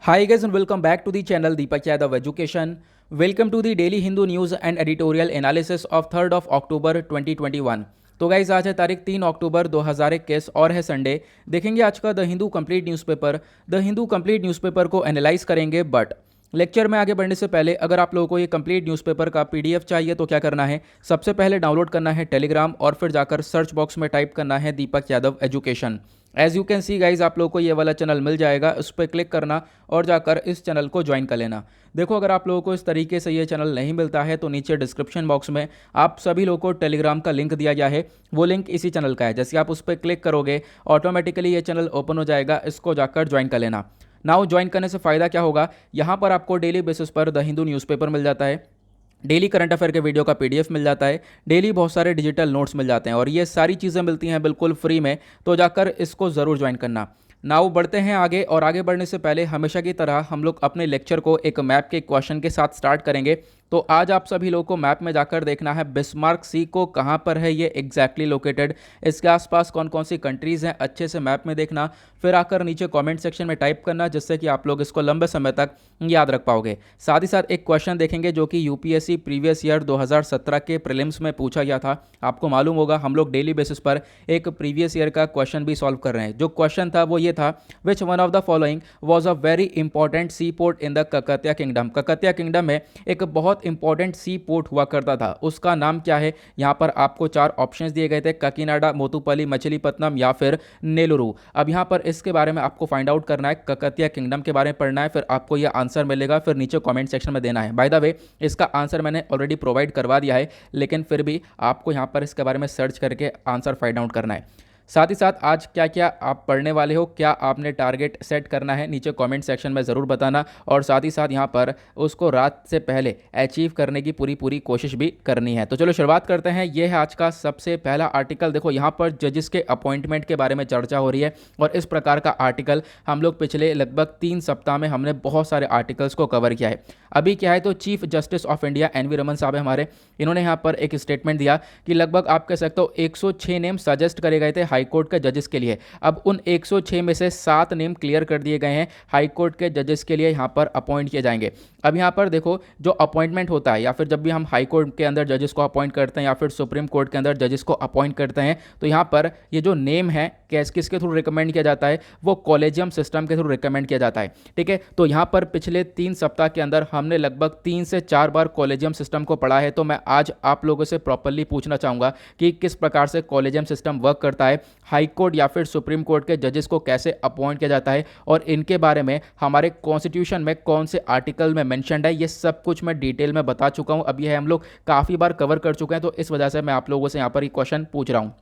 Hi guys and welcome back to the channel Deepak Yadav Education. Welcome to the daily Hindu news and editorial analysis of 3rd of October 2021. तो guys आज है तारीख 3 अक्टूबर 2021 और है Sunday. देखेंगे आज का the Hindu complete newspaper. The Hindu complete newspaper को एनालाइज करेंगे, बट लेक्चर में आगे बढ़ने से पहले अगर आप लोगों को ये कंप्लीट न्यूज़पेपर का पीडीएफ चाहिए तो क्या करना है, सबसे पहले डाउनलोड करना है टेलीग्राम और फिर जाकर सर्च बॉक्स में टाइप करना है Deepak Yadav education. As you can see guys आप लोगों को ये वाला चैनल मिल जाएगा, उस पर क्लिक करना और जाकर इस चैनल को ज्वाइन कर लेना। देखो अगर आप लोगों को इस तरीके से ये चैनल नहीं मिलता है तो नीचे डिस्क्रिप्शन बॉक्स में आप सभी लोगों को टेलीग्राम का लिंक दिया गया है, वो लिंक इसी चैनल का है। जैसे आप उस पर क्लिक करोगे ऑटोमेटिकली ये चैनल ओपन हो जाएगा, इसको जाकर ज्वाइन कर लेना। नाउ ज्वाइन करने से फ़ायदा क्या होगा, यहाँ पर आपको डेली बेसिस पर द हिंदू न्यूज़पेपर मिल जाता है, डेली करंट अफेयर के वीडियो का पीडीएफ मिल जाता है, डेली बहुत सारे डिजिटल नोट्स मिल जाते हैं और ये सारी चीज़ें मिलती हैं बिल्कुल फ्री में। तो जाकर इसको ज़रूर ज्वाइन करना। नाउ बढ़ते हैं आगे, और आगे बढ़ने से पहले हमेशा की तरह हम लोग अपने लेक्चर को एक मैप के क्वेश्चन के साथ स्टार्ट करेंगे। तो आज आप सभी लोगों को मैप में जाकर देखना है बिस्मार्क सी को कहाँ पर है ये एग्जैक्टली लोकेटेड, इसके आसपास कौन कौन सी कंट्रीज़ हैं अच्छे से मैप में देखना, फिर आकर नीचे कमेंट सेक्शन में टाइप करना जिससे कि आप लोग इसको लंबे समय तक याद रख पाओगे। साथ ही साथ एक क्वेश्चन देखेंगे जो कि यूपीएससी प्रीवियस ईयर 2017 के प्रीलिम्स में पूछा गया था। आपको मालूम होगा हम लोग डेली बेसिस पर एक प्रीवियस ईयर का क्वेश्चन भी सॉल्व कर रहे हैं। जो क्वेश्चन था वो ये था, which one of the following was a very important sea port in the Kakatiya kingdom. Kakatiya kingdom में एक बहुत इंपॉर्टेंट सी पोर्ट हुआ करता था, उसका नाम क्या है। यहाँ पर आपको 4 ऑप्शंस दिए गए थे, काकीनाडा, मोतुपल्ली, मछलीपट्टनम या फिर नेलुरु। अब यहाँ पर इसके बारे में आपको फाइंड आउट करना है, ककतिया किंगडम के बारे में पढ़ना है, फिर आपको यह आंसर मिलेगा, फिर नीचे कमेंट सेक्शन में देना है। बाय द वे इसका आंसर मैंने ऑलरेडी प्रोवाइड करवा दिया है, लेकिन फिर भी आपको यहाँ पर इसके बारे में सर्च करके आंसर फाइंड आउट करना है। साथ ही साथ आज क्या क्या आप पढ़ने वाले हो, क्या आपने टारगेट सेट करना है, नीचे कमेंट सेक्शन में ज़रूर बताना, और साथ ही साथ यहाँ पर उसको रात से पहले अचीव करने की पूरी कोशिश भी करनी है। तो चलो शुरुआत करते हैं। यह है आज का सबसे पहला आर्टिकल। देखो यहाँ पर जजेस के अपॉइंटमेंट के बारे में चर्चा हो रही है, और इस प्रकार का आर्टिकल हम लोग पिछले लगभग 3 सप्ताह में हमने बहुत सारे आर्टिकल्स को कवर किया है। अभी क्या है तो chief justice of India NV. Raman साहब है हमारे, इन्होंने यहाँ पर एक स्टेटमेंट दिया कि लगभग आप कह सकते हो 106 नेम सजेस्ट करे गए थे हाईकोर्ट के जजेस के लिए। अब उन 106 में से 7 नेम क्लियर कर दिए गए हैं, हाईकोर्ट के जजेस के लिए यहाँ पर अपॉइंट किए जाएंगे। अब यहाँ पर देखो जो अपॉइंटमेंट होता है, या फिर जब भी हम हाई कोर्ट के अंदर जजेस को अपॉइंट करते हैं या फिर सुप्रीम कोर्ट के अंदर जजेस को अपॉइंट करते हैं, तो यहाँ पर ये जो नेम है किसके थ्रू रिकमेंड किया जाता है, वो कॉलेजियम सिस्टम के थ्रू रिकमेंड किया जाता है। ठीक है, तो यहाँ पर पिछले 3 सप्ताह के अंदर हमने लगभग 3 से 4 बार कॉलेजियम सिस्टम को पढ़ा है। तो मैं आज आप लोगों से प्रॉपरली पूछना चाहूँगा कि किस प्रकार से कॉलेजियम सिस्टम वर्क करता है, हाई कोर्ट या फिर सुप्रीम कोर्ट के जजेस को कैसे अपॉइंट किया जाता है, और इनके बारे में हमारे कॉन्स्टिट्यूशन में कौन से आर्टिकल में मेंशन्ड है, ये सब कुछ मैं डिटेल में बता चुका हूँ। अब ये हम लोग काफ़ी बार कवर कर चुके हैं, तो इस वजह से मैं आप लोगों से यहाँ पर ये क्वेश्चन पूछ रहा हूँ।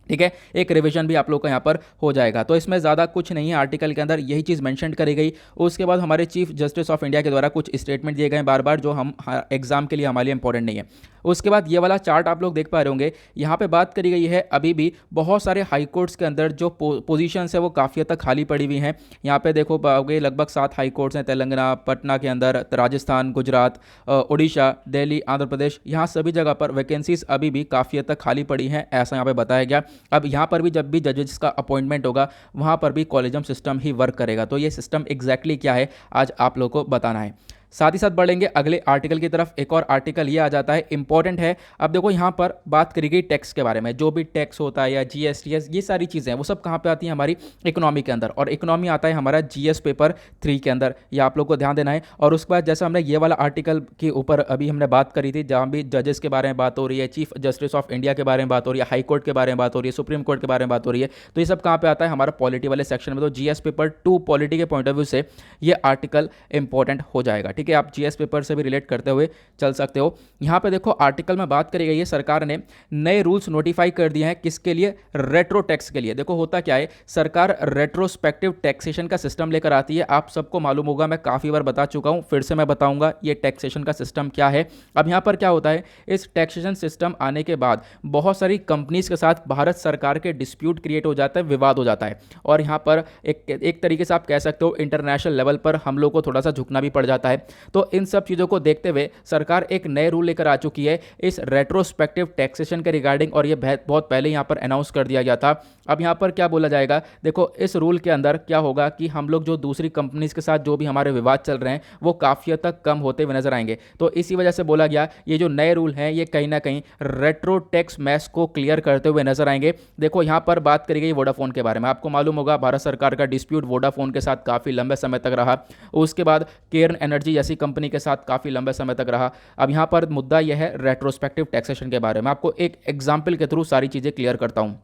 ठीक है, एक रिवीजन भी आप लोग का यहाँ पर हो जाएगा। तो इसमें ज़्यादा कुछ नहीं है, आर्टिकल के अंदर यही चीज़ मेंशन करी गई। उसके बाद हमारे चीफ जस्टिस ऑफ इंडिया के द्वारा कुछ स्टेटमेंट दिए गए बार बार, जो हम एग्जाम के लिए हमारे लिए इंपॉर्टेंट नहीं है। उसके बाद ये वाला चार्ट आप लोग देख पा रहे होंगे, यहाँ पे बात करी गई है अभी भी बहुत सारे हाई कोर्ट्स के अंदर जो पोजीशंस है वो काफ़ी हद तक खाली पड़ी हुई हैं। यहाँ पे देखो पाओगे लगभग 7 हाई कोर्ट्स हैं, तेलंगाना, पटना के अंदर, राजस्थान, गुजरात, उड़ीसा, दिल्ली, आंध्र प्रदेश, यहाँ सभी जगह पर वैकेंसीज अभी भी काफ़ी हद तक खाली पड़ी हैं, ऐसा यहाँ पे बताया गया। अब यहाँ पर भी जब भी जजेस का अपॉइंटमेंट होगा वहाँ पर भी कॉलेजियम सिस्टम ही वर्क करेगा। तो ये सिस्टम एग्जैक्टली क्या है आज आप लोगों को बताना है। साथ ही साथ बढ़ेंगे अगले आर्टिकल की तरफ। एक और आर्टिकल ये आ जाता है, इंपॉर्टेंट है। अब देखो यहाँ पर बात करी गई टैक्स के बारे में, जो भी टैक्स होता है या जीएसटीएस, ये सारी चीज़ें वो सब कहाँ पे आती हैं, हमारी इकोनॉमी के अंदर, और इकोनॉमी आता है हमारा जीएस पेपर 3 के अंदर, ये आप लोग को ध्यान देना है। और उसके बाद जैसा हमने ये वाला आर्टिकल के ऊपर अभी हमने बात करी थी, जहाँ भी जजेस के बारे में बात हो रही है, चीफ जस्टिस ऑफ इंडिया के बारे में बात हो रही है, हाई कोर्ट के बारे में बात हो रही है, सुप्रीम कोर्ट के बारे में बात हो रही है, तो ये सब कहाँ पे आता है, हमारा पॉलिटी वाले सेक्शन में। तो जीएस पेपर 2 पॉलिटी के पॉइंट ऑफ व्यू से ये आर्टिकल इंपॉर्टेंट हो जाएगा। ठीक है, आप जीएस पेपर से भी रिलेट करते हुए चल सकते हो। यहां पे देखो आर्टिकल में बात करी गई है, सरकार ने नए रूल्स नोटिफाई कर दिए हैं, किसके लिए, रेट्रो टैक्स के लिए। देखो होता क्या है, सरकार रेट्रोस्पेक्टिव टैक्सेशन का सिस्टम लेकर आती है। आप सबको मालूम होगा, मैं काफी बार बता चुका हूं, फिर से मैं बताऊंगा ये टैक्सेशन का सिस्टम क्या है। अब यहां पर क्या होता है, इस टैक्सेशन सिस्टम आने के बाद बहुत सारी कंपनीज के साथ भारत सरकार के डिस्प्यूट क्रिएट हो जाता है, विवाद हो जाता है, और यहां पर एक तरीके से आप कह सकते हो इंटरनेशनल लेवल पर हम लोग को थोड़ा सा झुकना भी पड़ जाता है। तो इन सब चीज़ों को देखते हुए सरकार एक नए रूल लेकर आ चुकी है इस रेट्रोस्पेक्टिव टैक्सेशन के रिगार्डिंग, और ये बहुत पहले यहाँ पर अनाउंस कर दिया गया था। अब यहाँ पर क्या बोला जाएगा, देखो इस रूल के अंदर क्या होगा कि हम लोग जो दूसरी कंपनीज के साथ जो भी हमारे विवाद चल रहे हैं वो काफ़ी हद तक कम होते हुए नजर आएंगे। तो इसी वजह से बोला गया ये जो नए रूल हैं ये कहीं ना कहीं रेट्रो टैक्स मैस को क्लियर करते हुए नजर आएंगे। देखो यहाँ पर बात करी गई वोडाफोन के बारे में, आपको मालूम होगा भारत सरकार का डिस्प्यूट वोडाफोन के साथ काफ़ी लंबे समय तक रहा, उसके बाद केर्न एनर्जी जैसी कंपनी के साथ काफ़ी लंबे समय तक रहा। अब यहाँ पर मुद्दा यह है रेट्रोस्पेक्टिव टैक्सेशन के बारे में। आपको एक एग्जाम्पल के थ्रू सारी चीज़ें क्लियर करता हूँ।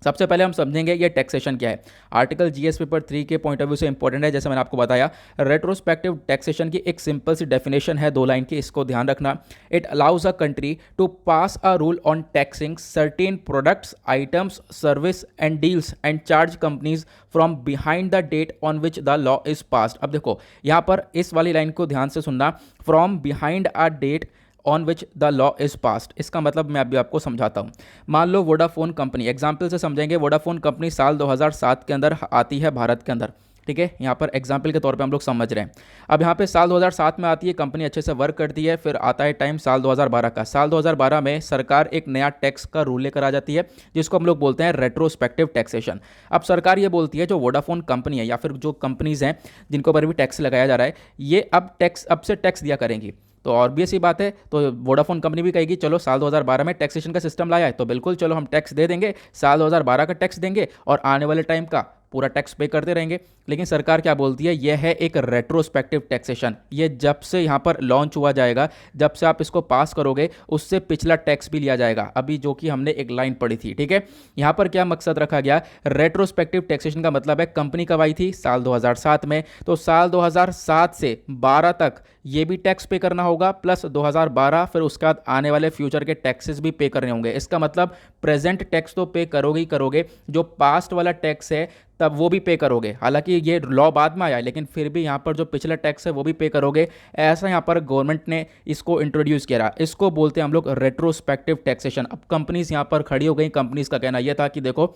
सबसे पहले हम समझेंगे ये टैक्सेशन क्या है। आर्टिकल जीएस पेपर 3 के पॉइंट ऑफ व्यू से इंपॉर्टेंट है। जैसे मैंने आपको बताया, रेट्रोस्पेक्टिव टैक्सेशन की एक सिंपल सी डेफिनेशन है 2 लाइन की, इसको ध्यान रखना। It allows a country to pass a rule on taxing certain products, items, service and deals and charge companies from behind the date on which the law is passed. अब देखो यहाँ पर इस वाली लाइन को ध्यान से सुनना, from behind a date on which the law is passed. इसका मतलब मैं अभी आपको समझाता हूँ। मान लो वोडाफोन कंपनी, एग्जाम्पल से समझेंगे, वोडाफोन कंपनी साल 2007 के अंदर आती है भारत के अंदर, ठीक है, यहाँ पर एग्जाम्पल के तौर पे हम लोग समझ रहे हैं। अब यहाँ पे साल 2007 में आती है कंपनी, अच्छे से वर्क करती है, फिर आता है टाइम साल 2012 का। साल 2012 में सरकार एक नया टैक्स का रूल लेकर आ जाती है जिसको हम लोग बोलते हैं रेट्रोस्पेक्टिव टैक्सेशन। अब सरकार ये बोलती है जो वोडाफोन कंपनी है या फिर जो कंपनीज हैं जिनको ऊपर भी टैक्स लगाया जा रहा है, ये अब से टैक्स दिया करेंगी। तो ऑब्वियस ही बात है, तो वोडाफोन कंपनी भी कहेगी चलो साल 2012 में टैक्सेशन का सिस्टम लाया है तो बिल्कुल चलो हम टैक्स दे देंगे, साल 2012 का टैक्स देंगे और आने वाले टाइम का पूरा टैक्स पे करते रहेंगे। लेकिन सरकार क्या बोलती है, यह है एक रेट्रोस्पेक्टिव टैक्सेशन। ये जब से यहाँ पर लॉन्च हुआ जाएगा, जब से आप इसको पास करोगे उससे पिछला टैक्स भी लिया जाएगा, अभी जो कि हमने एक लाइन पढ़ी थी, ठीक है। यहाँ पर क्या मकसद रखा गया, रेट्रोस्पेक्टिव टैक्सेशन का मतलब है कंपनी कब आई थी, साल 2007 में, तो साल 2007 से 12 तक ये भी टैक्स पे करना होगा, प्लस 2012 फिर उसके बाद आने वाले फ्यूचर के टैक्सेस भी पे करने होंगे। इसका मतलब प्रेजेंट टैक्स तो पे करोगे ही करोगे, जो पास्ट वाला टैक्स है तब वो भी पे करोगे। हालांकि ये लॉ बाद में आया है लेकिन फिर भी यहाँ पर जो पिछला टैक्स है वो भी पे करोगे। ऐसा यहाँ पर गवर्नमेंट ने इसको इंट्रोड्यूस किया, इसको बोलते हैं हम लोग रेट्रोस्पेक्टिव टैक्सेशन। अब कंपनीज यहाँ पर खड़ी हो गई, कंपनीज का कहना यह था कि देखो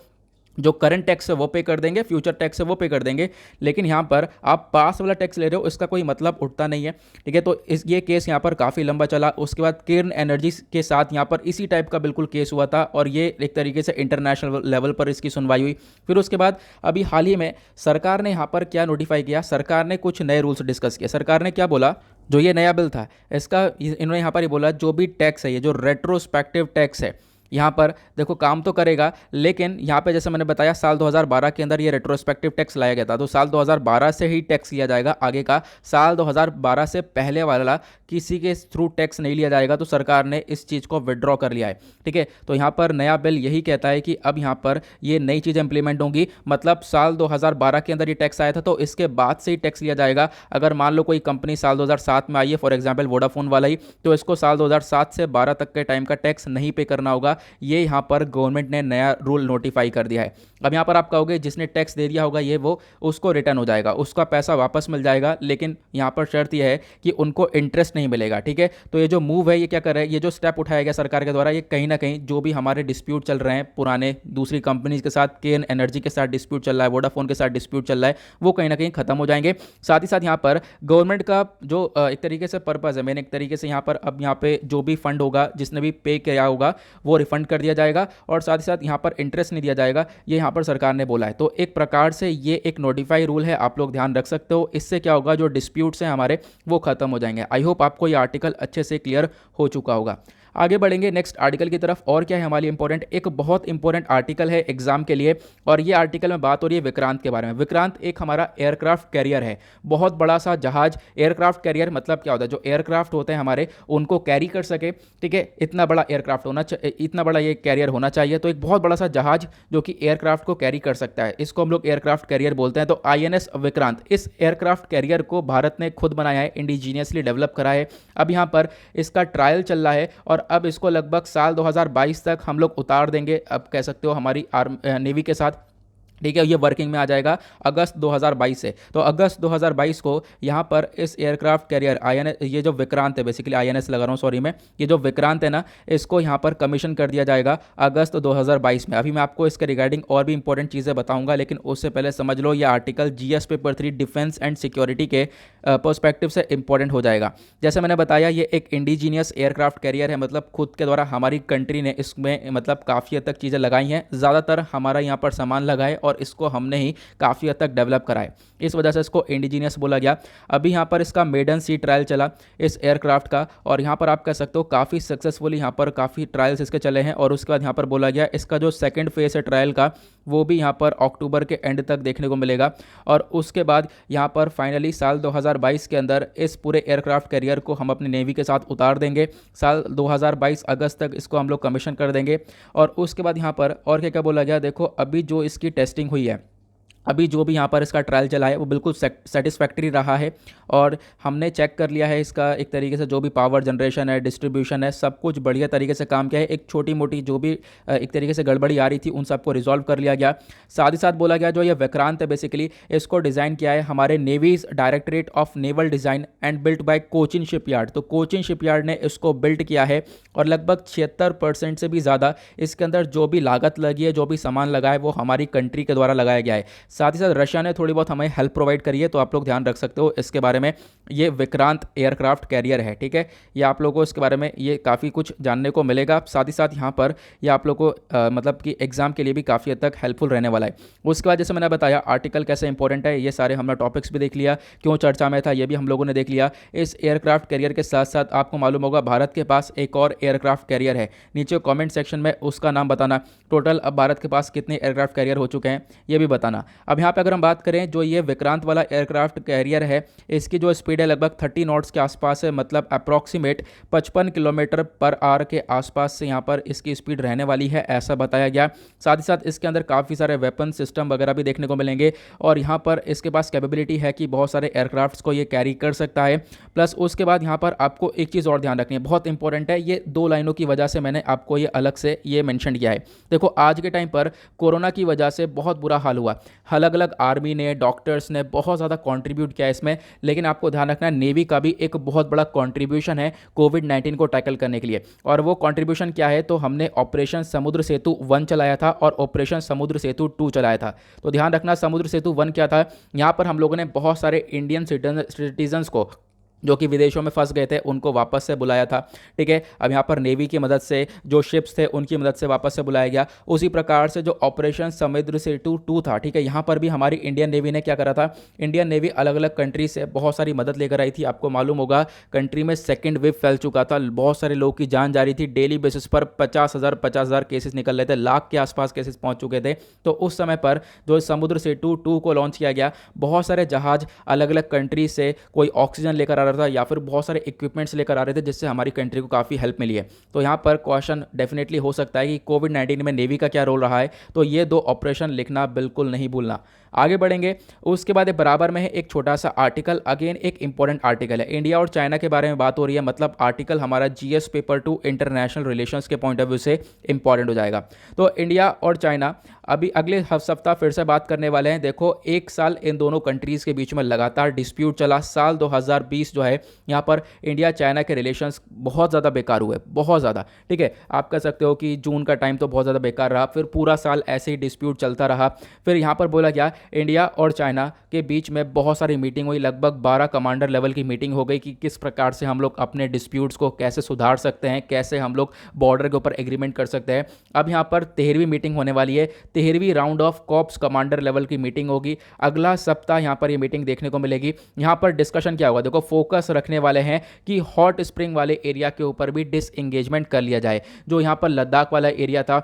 जो करंट टैक्स है वो पे कर देंगे, फ्यूचर टैक्स है वो पे कर देंगे, लेकिन यहाँ पर आप पास वाला टैक्स ले रहे हो, इसका कोई मतलब उठता नहीं है, ठीक है। तो ये केस यहाँ पर काफ़ी लंबा चला। उसके बाद केर्न एनर्जी के साथ यहाँ पर इसी टाइप का बिल्कुल केस हुआ था और ये एक तरीके से इंटरनेशनल लेवल पर इसकी सुनवाई हुई। फिर उसके बाद अभी हाल ही में सरकार ने यहाँ पर क्या नोटिफाई किया, सरकार ने कुछ नए रूल्स डिस्कस किए। सरकार ने क्या बोला, जो ये नया बिल था इसका इन्होंने यहाँ पर ही बोला जो भी टैक्स है, ये जो रेट्रोस्पेक्टिव टैक्स है, यहाँ पर देखो काम तो करेगा, लेकिन यहाँ पे जैसे मैंने बताया साल 2012 के अंदर ये रेट्रोस्पेक्टिव टैक्स लाया गया था, तो साल 2012 से ही टैक्स लिया जाएगा। आगे का साल 2012 से पहले वाला किसी के थ्रू टैक्स नहीं लिया जाएगा। तो सरकार ने इस चीज़ को विड्रॉ कर लिया है, ठीक है। तो यहाँ पर नया बिल यही कहता है कि अब यहाँ पर ये नई चीज़ इंप्लीमेंट होंगी, मतलब साल 2012 के अंदर ये टैक्स आया था तो इसके बाद से ही टैक्स लिया जाएगा। अगर मान लो कोई कंपनी साल 2007 में आई है, फॉर एग्जाम्पल वोडाफोन वाला ही, तो इसको साल 2007 से 12 तक के टाइम का टैक्स नहीं पे करना होगा। ये यहाँ पर गवर्नमेंट ने नया रूल नोटिफाई कर दिया है। अब यहाँ पर आप कहोगे जिसने टैक्स दे दिया होगा ये वो, उसको रिटर्न हो जाएगा, उसका पैसा वापस मिल जाएगा, लेकिन यहाँ पर शर्त यह है कि उनको इंटरेस्ट नहीं मिलेगा, ठीक है। तो ये जो मूव है ये क्या कर रहा है, ये जो स्टेप उठाया गया सरकार के द्वारा, ये कहीं ना कहीं जो भी हमारे डिस्प्यूट चल रहे हैं पुराने दूसरी कंपनीज के साथ, केर्न एनर्जी के साथ डिस्प्यूट चल रहा है, वोडाफोन के साथ डिस्प्यूट चल रहा है, वो कहीं ना कहीं खत्म हो जाएंगे। साथ ही साथ यहाँ पर गवर्नमेंट का जो एक तरीके से पर्पज़ है, मैंने एक तरीके से यहाँ पर अब यहाँ पे जो भी फंड होगा, जिसने भी पे किया होगा वो रिफंड कर दिया जाएगा और साथ ही साथ यहाँ पर इंटरेस्ट नहीं दिया जाएगा, ये यहाँ पर सरकार ने बोला है। तो एक प्रकार से ये एक नोटिफाई रूल है, आप लोग ध्यान रख सकते हो। इससे क्या होगा, जो डिस्प्यूट्स हैं हमारे वो खत्म हो जाएंगे। आई होप आपको ये आर्टिकल अच्छे से क्लियर हो चुका होगा। आगे बढ़ेंगे नेक्स्ट आर्टिकल की तरफ। और क्या है हमारी इंपॉर्टेंट, एक बहुत इंपॉर्टेंट आर्टिकल है एग्जाम के लिए, और ये आर्टिकल में बात हो रही है विक्रांत के बारे में। विक्रांत एक हमारा एयरक्राफ्ट कैरियर है, बहुत बड़ा सा जहाज। एयरक्राफ्ट कैरियर मतलब क्या होता है, जो एयरक्राफ्ट होते हैं हमारे उनको कैरी कर सके, ठीक है, इतना बड़ा एयरक्राफ्ट होना चाहिए, इतना बड़ा ये कैरियर होना चाहिए। तो एक बहुत बड़ा सा जहाज जो कि एयरक्राफ्ट को कैरी कर सकता है, इसको हम लोग एयरक्राफ्ट कैरियर बोलते हैं। तो INS विक्रांत, इस एयरक्राफ्ट कैरियर को भारत ने खुद बनाया है, इंडिजीनियसली डेवलप करा है। अब यहाँ पर इसका ट्रायल चल रहा है और अब इसको लगभग साल 2022 तक हम लोग उतार देंगे, अब कह सकते हो हमारी नेवी के साथ। ठीक है, ये वर्किंग में आ जाएगा अगस्त 2022 से। तो अगस्त 2022 को यहाँ पर इस एयरक्राफ्ट कैरियर INS, ये जो विक्रांत है, बेसिकली INS लगा रहा हूँ सॉरी मैं, ये जो विक्रांत है ना, इसको यहाँ पर कमीशन कर दिया जाएगा अगस्त 2022 में। अभी मैं आपको इसके रिगार्डिंग और भी इंपॉर्टेंट चीज़ें बताऊंगा, लेकिन उससे पहले समझ लो ये article GS paper 3 defence and security के पर्सपेक्टिव से इंपॉर्टेंट हो जाएगा। जैसे मैंने बताया, ये एक इंडिजीनियस एयरक्राफ्ट कैरियर है, मतलब खुद के द्वारा हमारी कंट्री ने इसमें मतलब काफ़ी हद तक चीज़ें लगाई हैं, ज़्यादातर हमारा यहाँ पर सामान लगाए और इसको हमने ही काफ़ी हद तक डेवलप कराए, इस वजह से इसको इंडिजीनियस बोला गया। अभी यहाँ पर इसका मेडन सी ट्रायल चला इस एयरक्राफ्ट का, और यहाँ पर आप कह सकते हो काफ़ी सक्सेसफुली यहाँ पर काफ़ी ट्रायल्स इसके चले हैं। और उसके बाद यहाँ पर बोला गया इसका जो सेकंड फेज है ट्रायल का, वो भी यहाँ पर अक्टूबर के एंड तक देखने को मिलेगा। और उसके बाद यहाँ पर फाइनली साल 2022 के अंदर इस पूरे एयरक्राफ्ट कैरियर को हम अपनी नेवी के साथ उतार देंगे। साल 2022 अगस्त तक इसको हम लोग कमीशन कर देंगे। और उसके बाद यहाँ पर और क्या क्या बोला गया, देखो अभी जो इसकी टेस्टिंग हुई है, अभी जो भी यहाँ पर इसका ट्रायल चला है वो बिल्कुल सेटिस्फैक्ट्री रहा है। और हमने चेक कर लिया है इसका एक तरीके से जो भी पावर जनरेशन है, डिस्ट्रीब्यूशन है, सब कुछ बढ़िया तरीके से काम किया है। एक छोटी मोटी जो भी एक तरीके से गड़बड़ी आ रही थी उन सबको रिजॉल्व कर लिया गया। साथ ही साथ बोला गया जो ये विक्रांत है बेसिकली इसको डिज़ाइन किया है हमारे navy's directorate of naval design and built by Cochin shipyard. तो कोचिन शिपयार्ड ने इसको बिल्ट किया है और लगभग 76% से भी ज़्यादा इसके अंदर जो भी लागत लगी है, जो भी सामान लगा है, वो हमारी कंट्री के द्वारा लगाया गया है। साथ ही साथ रशिया ने थोड़ी बहुत हमें हेल्प प्रोवाइड करी है, तो आप लोग ध्यान रख सकते हो इसके बारे में। ये विक्रांत एयरक्राफ्ट कैरियर है, ठीक है, ये आप लोगों को इसके बारे में ये काफ़ी कुछ जानने को मिलेगा। साथ ही साथ यहाँ पर ये आप लोगों को मतलब कि एग्जाम के लिए भी काफ़ी हद तक हेल्पफुल रहने वाला है। उसके बाद जैसे मैंने बताया आर्टिकल कैसे इंपॉर्टेंट है, ये सारे हमने टॉपिक्स भी देख लिया, क्यों चर्चा में था ये भी हम लोगों ने देख लिया। इस एयरक्राफ्ट कैरियर के साथ साथ आपको मालूम होगा भारत के पास एक और एयरक्राफ्ट कैरियर है, नीचे कॉमेंट सेक्शन में उसका नाम बताना। टोटल अब भारत के पास कितने एयरक्राफ्ट कैरियर हो चुके हैं ये भी बताना। अब यहाँ पे अगर हम बात करें जो ये विक्रांत वाला एयरक्राफ्ट कैरियर है, इसकी जो स्पीड है लगभग 30 नॉट्स के आसपास है, मतलब अप्रॉक्सीमेट 55 किलोमीटर पर आवर के आसपास से यहाँ पर इसकी स्पीड रहने वाली है, ऐसा बताया गया। साथ ही साथ इसके अंदर काफ़ी सारे वेपन सिस्टम वगैरह भी देखने को मिलेंगे और यहाँ पर इसके पास कैपेबिलिटी है कि बहुत सारे एयरक्राफ्ट्स को ये कैरी कर सकता है। प्लस उसके बाद यहाँ पर आपको एक चीज़ और ध्यान रखनी है, बहुत इंपॉर्टेंट है, ये 2 लाइनों की वजह से मैंने आपको ये अलग से ये मेंशन किया है। देखो आज के टाइम पर कोरोना की वजह से बहुत बुरा हाल हुआ, अलग अलग आर्मी ने, डॉक्टर्स ने बहुत ज़्यादा कंट्रीब्यूट किया इसमें, लेकिन आपको ध्यान रखना है नेवी का भी एक बहुत बड़ा कंट्रीब्यूशन है कोविड-19 को टैकल करने के लिए। और वो कंट्रीब्यूशन क्या है, तो हमने ऑपरेशन समुद्र सेतु 1 चलाया था और ऑपरेशन समुद्र सेतु 2 चलाया था। तो ध्यान रखना समुद्र सेतु 1 क्या था, यहाँ पर हम लोगों ने बहुत सारे इंडियन सिटीजन्स को जो कि विदेशों में फंस गए थे उनको वापस से बुलाया था, ठीक है। अब यहाँ पर नेवी की मदद से जो शिप्स थे उनकी मदद से वापस से बुलाया गया। उसी प्रकार से जो ऑपरेशन समुद्र सेतु 2 था, ठीक है, यहाँ पर भी हमारी इंडियन नेवी ने क्या करा था, इंडियन नेवी अलग अलग कंट्री से बहुत सारी मदद लेकर आई थी। आपको मालूम होगा कंट्री में सेकेंड वेव फैल चुका था, बहुत सारे लोगों की जान जा रही थी, डेली बेसिस पर 50,000 केसेस निकल रहे थे, लाख के आसपास केसेस पहुँच चुके थे। तो उस समय पर जो समुद्र सेतु 2 को लॉन्च किया गया, बहुत सारे जहाज अलग अलग कंट्री से कोई ऑक्सीजन लेकर आ रहा था या फिर बहुत सारे इक्विपमेंट्स लेकर आ रहे थे, जिससे हमारी कंट्री को काफ़ी हेल्प मिली है। तो यहाँ पर क्वेश्चन डेफिनेटली हो सकता है कि कोविड-19 में नेवी का क्या रोल रहा है, तो ये 2 ऑपरेशन लिखना बिल्कुल नहीं भूलना। आगे बढ़ेंगे, उसके बाद बराबर में है एक छोटा सा आर्टिकल, अगेन एक इंपॉर्टेंट आर्टिकल है, इंडिया और चाइना के बारे में बात हो रही है, मतलब आर्टिकल हमारा GS पेपर 2 इंटरनेशनल रिलेशंस के पॉइंट ऑफ व्यू से इंपॉर्टेंट हो जाएगा। तो इंडिया और चाइना अभी अगले सप्ताह फिर से बात करने वाले हैं। देखो 1 साल इन दोनों कंट्रीज़ के बीच में लगातार डिस्प्यूट चला। साल 2020 जो है यहाँ पर इंडिया चाइना के रिलेशंस बहुत ज़्यादा बेकार हुए, बहुत ज़्यादा, ठीक है। आप कह सकते हो कि जून का टाइम तो बहुत ज़्यादा बेकार रहा, फिर पूरा साल ऐसे ही डिस्प्यूट चलता रहा। फिर यहाँ पर बोला गया इंडिया और चाइना के बीच में बहुत सारी मीटिंग हुई, लगभग 12 कमांडर लेवल की मीटिंग हो गई कि किस प्रकार से हम लोग अपने डिस्प्यूट्स को कैसे सुधार सकते हैं, कैसे हम लोग बॉर्डर के ऊपर एग्रीमेंट कर सकते हैं। अब यहाँ पर 13वीं मीटिंग होने वाली है, 13वीं round of corps commander level की मीटिंग होगी। अगला सप्ताह यहाँ पर ये मीटिंग देखने को मिलेगी। यहाँ पर डिस्कशन क्या होगा, देखो फोकस रखने वाले हैं कि हॉट स्प्रिंग वाले एरिया के ऊपर भी डिसएंगेजमेंट कर लिया जाए। जो यहाँ पर लद्दाख वाला एरिया था,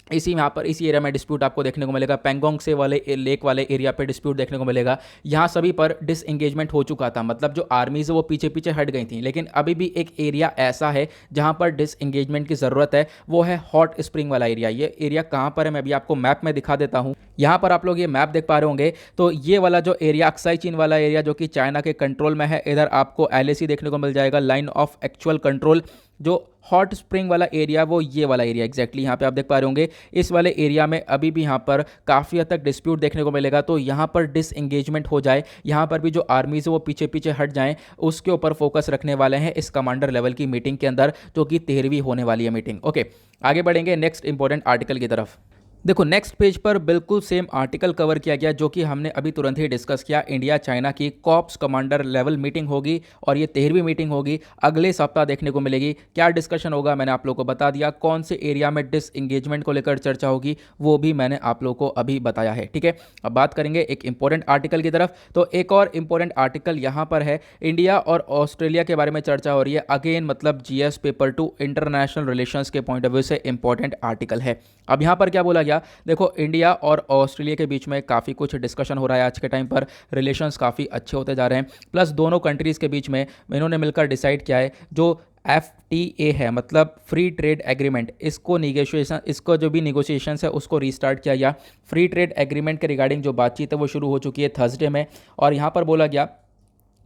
इसी यहाँ पर इसी एरिया में डिस्प्यूट आपको देखने को मिलेगा, पेंगोंग से वाले लेक वाले एरिया पे डिस्प्यूट देखने को मिलेगा। यहाँ सभी पर डिसएंगेजमेंट हो चुका था, मतलब जो आर्मीज है वो पीछे पीछे हट गई थी, लेकिन अभी भी एक एरिया ऐसा है जहाँ पर डिसएंगेजमेंट की ज़रूरत है, वो है हॉट स्प्रिंग वाला एरिया। ये एरिया कहाँ पर है मैं अभी आपको मैप में दिखा देता हूँ। यहाँ पर आप लोग ये मैप देख पा रहे होंगे, तो ये वाला जो एरिया अक्साई चीन वाला एरिया जो कि चाइना के कंट्रोल में है, इधर आपको एलएसी देखने को मिल जाएगा, लाइन ऑफ एक्चुअल कंट्रोल। जो हॉट स्प्रिंग वाला एरिया वो ये वाला एरिया एग्जैक्टली यहाँ पे आप देख पा रहे होंगे। इस वाले एरिया में अभी भी यहाँ पर काफ़ी हद तक डिस्प्यूट देखने को मिलेगा, तो यहाँ पर डिसएंगेजमेंट हो जाए, यहाँ पर भी जो आर्मीज है वो पीछे पीछे हट जाएं, उसके ऊपर फोकस रखने वाले हैं इस कमांडर लेवल की मीटिंग के अंदर, जो कि 13वीं होने वाली है मीटिंग। ओके, आगे बढ़ेंगे नेक्स्ट इंपॉर्टेंट आर्टिकल की तरफ। देखो नेक्स्ट पेज पर बिल्कुल सेम आर्टिकल कवर किया गया जो कि हमने अभी तुरंत ही डिस्कस किया। इंडिया चाइना की कॉप्स कमांडर लेवल मीटिंग होगी और ये 13वीं मीटिंग होगी, अगले सप्ताह देखने को मिलेगी। क्या डिस्कशन होगा मैंने आप लोगों को बता दिया, कौन से एरिया में डिसएंगेजमेंट को लेकर चर्चा होगी वो भी मैंने आप लोगों को अभी बताया है। ठीक है, अब बात करेंगे एक इंपॉर्टेंट आर्टिकल की तरफ। तो एक और इंपॉर्टेंट आर्टिकल यहाँ पर है, इंडिया और ऑस्ट्रेलिया के बारे में चर्चा हो रही है अगेन, मतलब जीएस पेपर 2 इंटरनेशनल रिलेशंस के पॉइंट ऑफ व्यू से इंपॉर्टेंट आर्टिकल है। अब यहाँ पर क्या बोला गया, देखो इंडिया और ऑस्ट्रेलिया के बीच में काफ़ी कुछ डिस्कशन हो रहा है आज के टाइम पर, रिलेशंस काफ़ी अच्छे होते जा रहे हैं, प्लस दोनों कंट्रीज़ के बीच में इन्होंने मिलकर डिसाइड किया है जो FTA है, मतलब फ्री ट्रेड एग्रीमेंट, इसको निगोशिएशन, इसको जो भी निगोशिएशन है उसको रीस्टार्ट किया गया। फ्री ट्रेड एग्रीमेंट के रिगार्डिंग जो बातचीत है वो शुरू हो चुकी है थर्सडे में, और यहाँ पर बोला गया